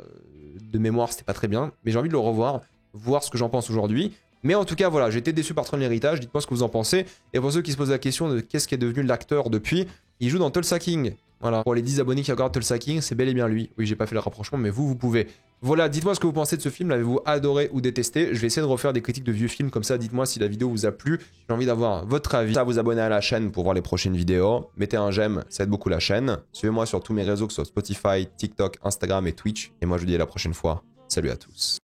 de mémoire, c'était pas très bien. Mais j'ai envie de le revoir, voir ce que j'en pense aujourd'hui. Mais en tout cas, voilà, j'ai été déçu par Tron l'héritage. Dites-moi ce que vous en pensez. Et pour ceux qui se posent la question de qu'est-ce qui est devenu l'acteur depuis, il joue dans Tulsa King. Voilà, pour les 10 abonnés qui regardent Tulsa King, c'est bel et bien lui. Oui, j'ai pas fait le rapprochement, mais vous pouvez. Voilà, dites-moi ce que vous pensez de ce film. L'avez-vous adoré ou détesté? Je vais essayer de refaire des critiques de vieux films comme ça. Dites-moi si la vidéo vous a plu. J'ai envie d'avoir votre avis. À vous abonner à la chaîne pour voir les prochaines vidéos. Mettez un j'aime, ça aide beaucoup la chaîne. Suivez-moi sur tous mes réseaux, que ce soit Spotify, TikTok, Instagram et Twitch. Et moi, je vous dis à la prochaine fois. Salut à tous.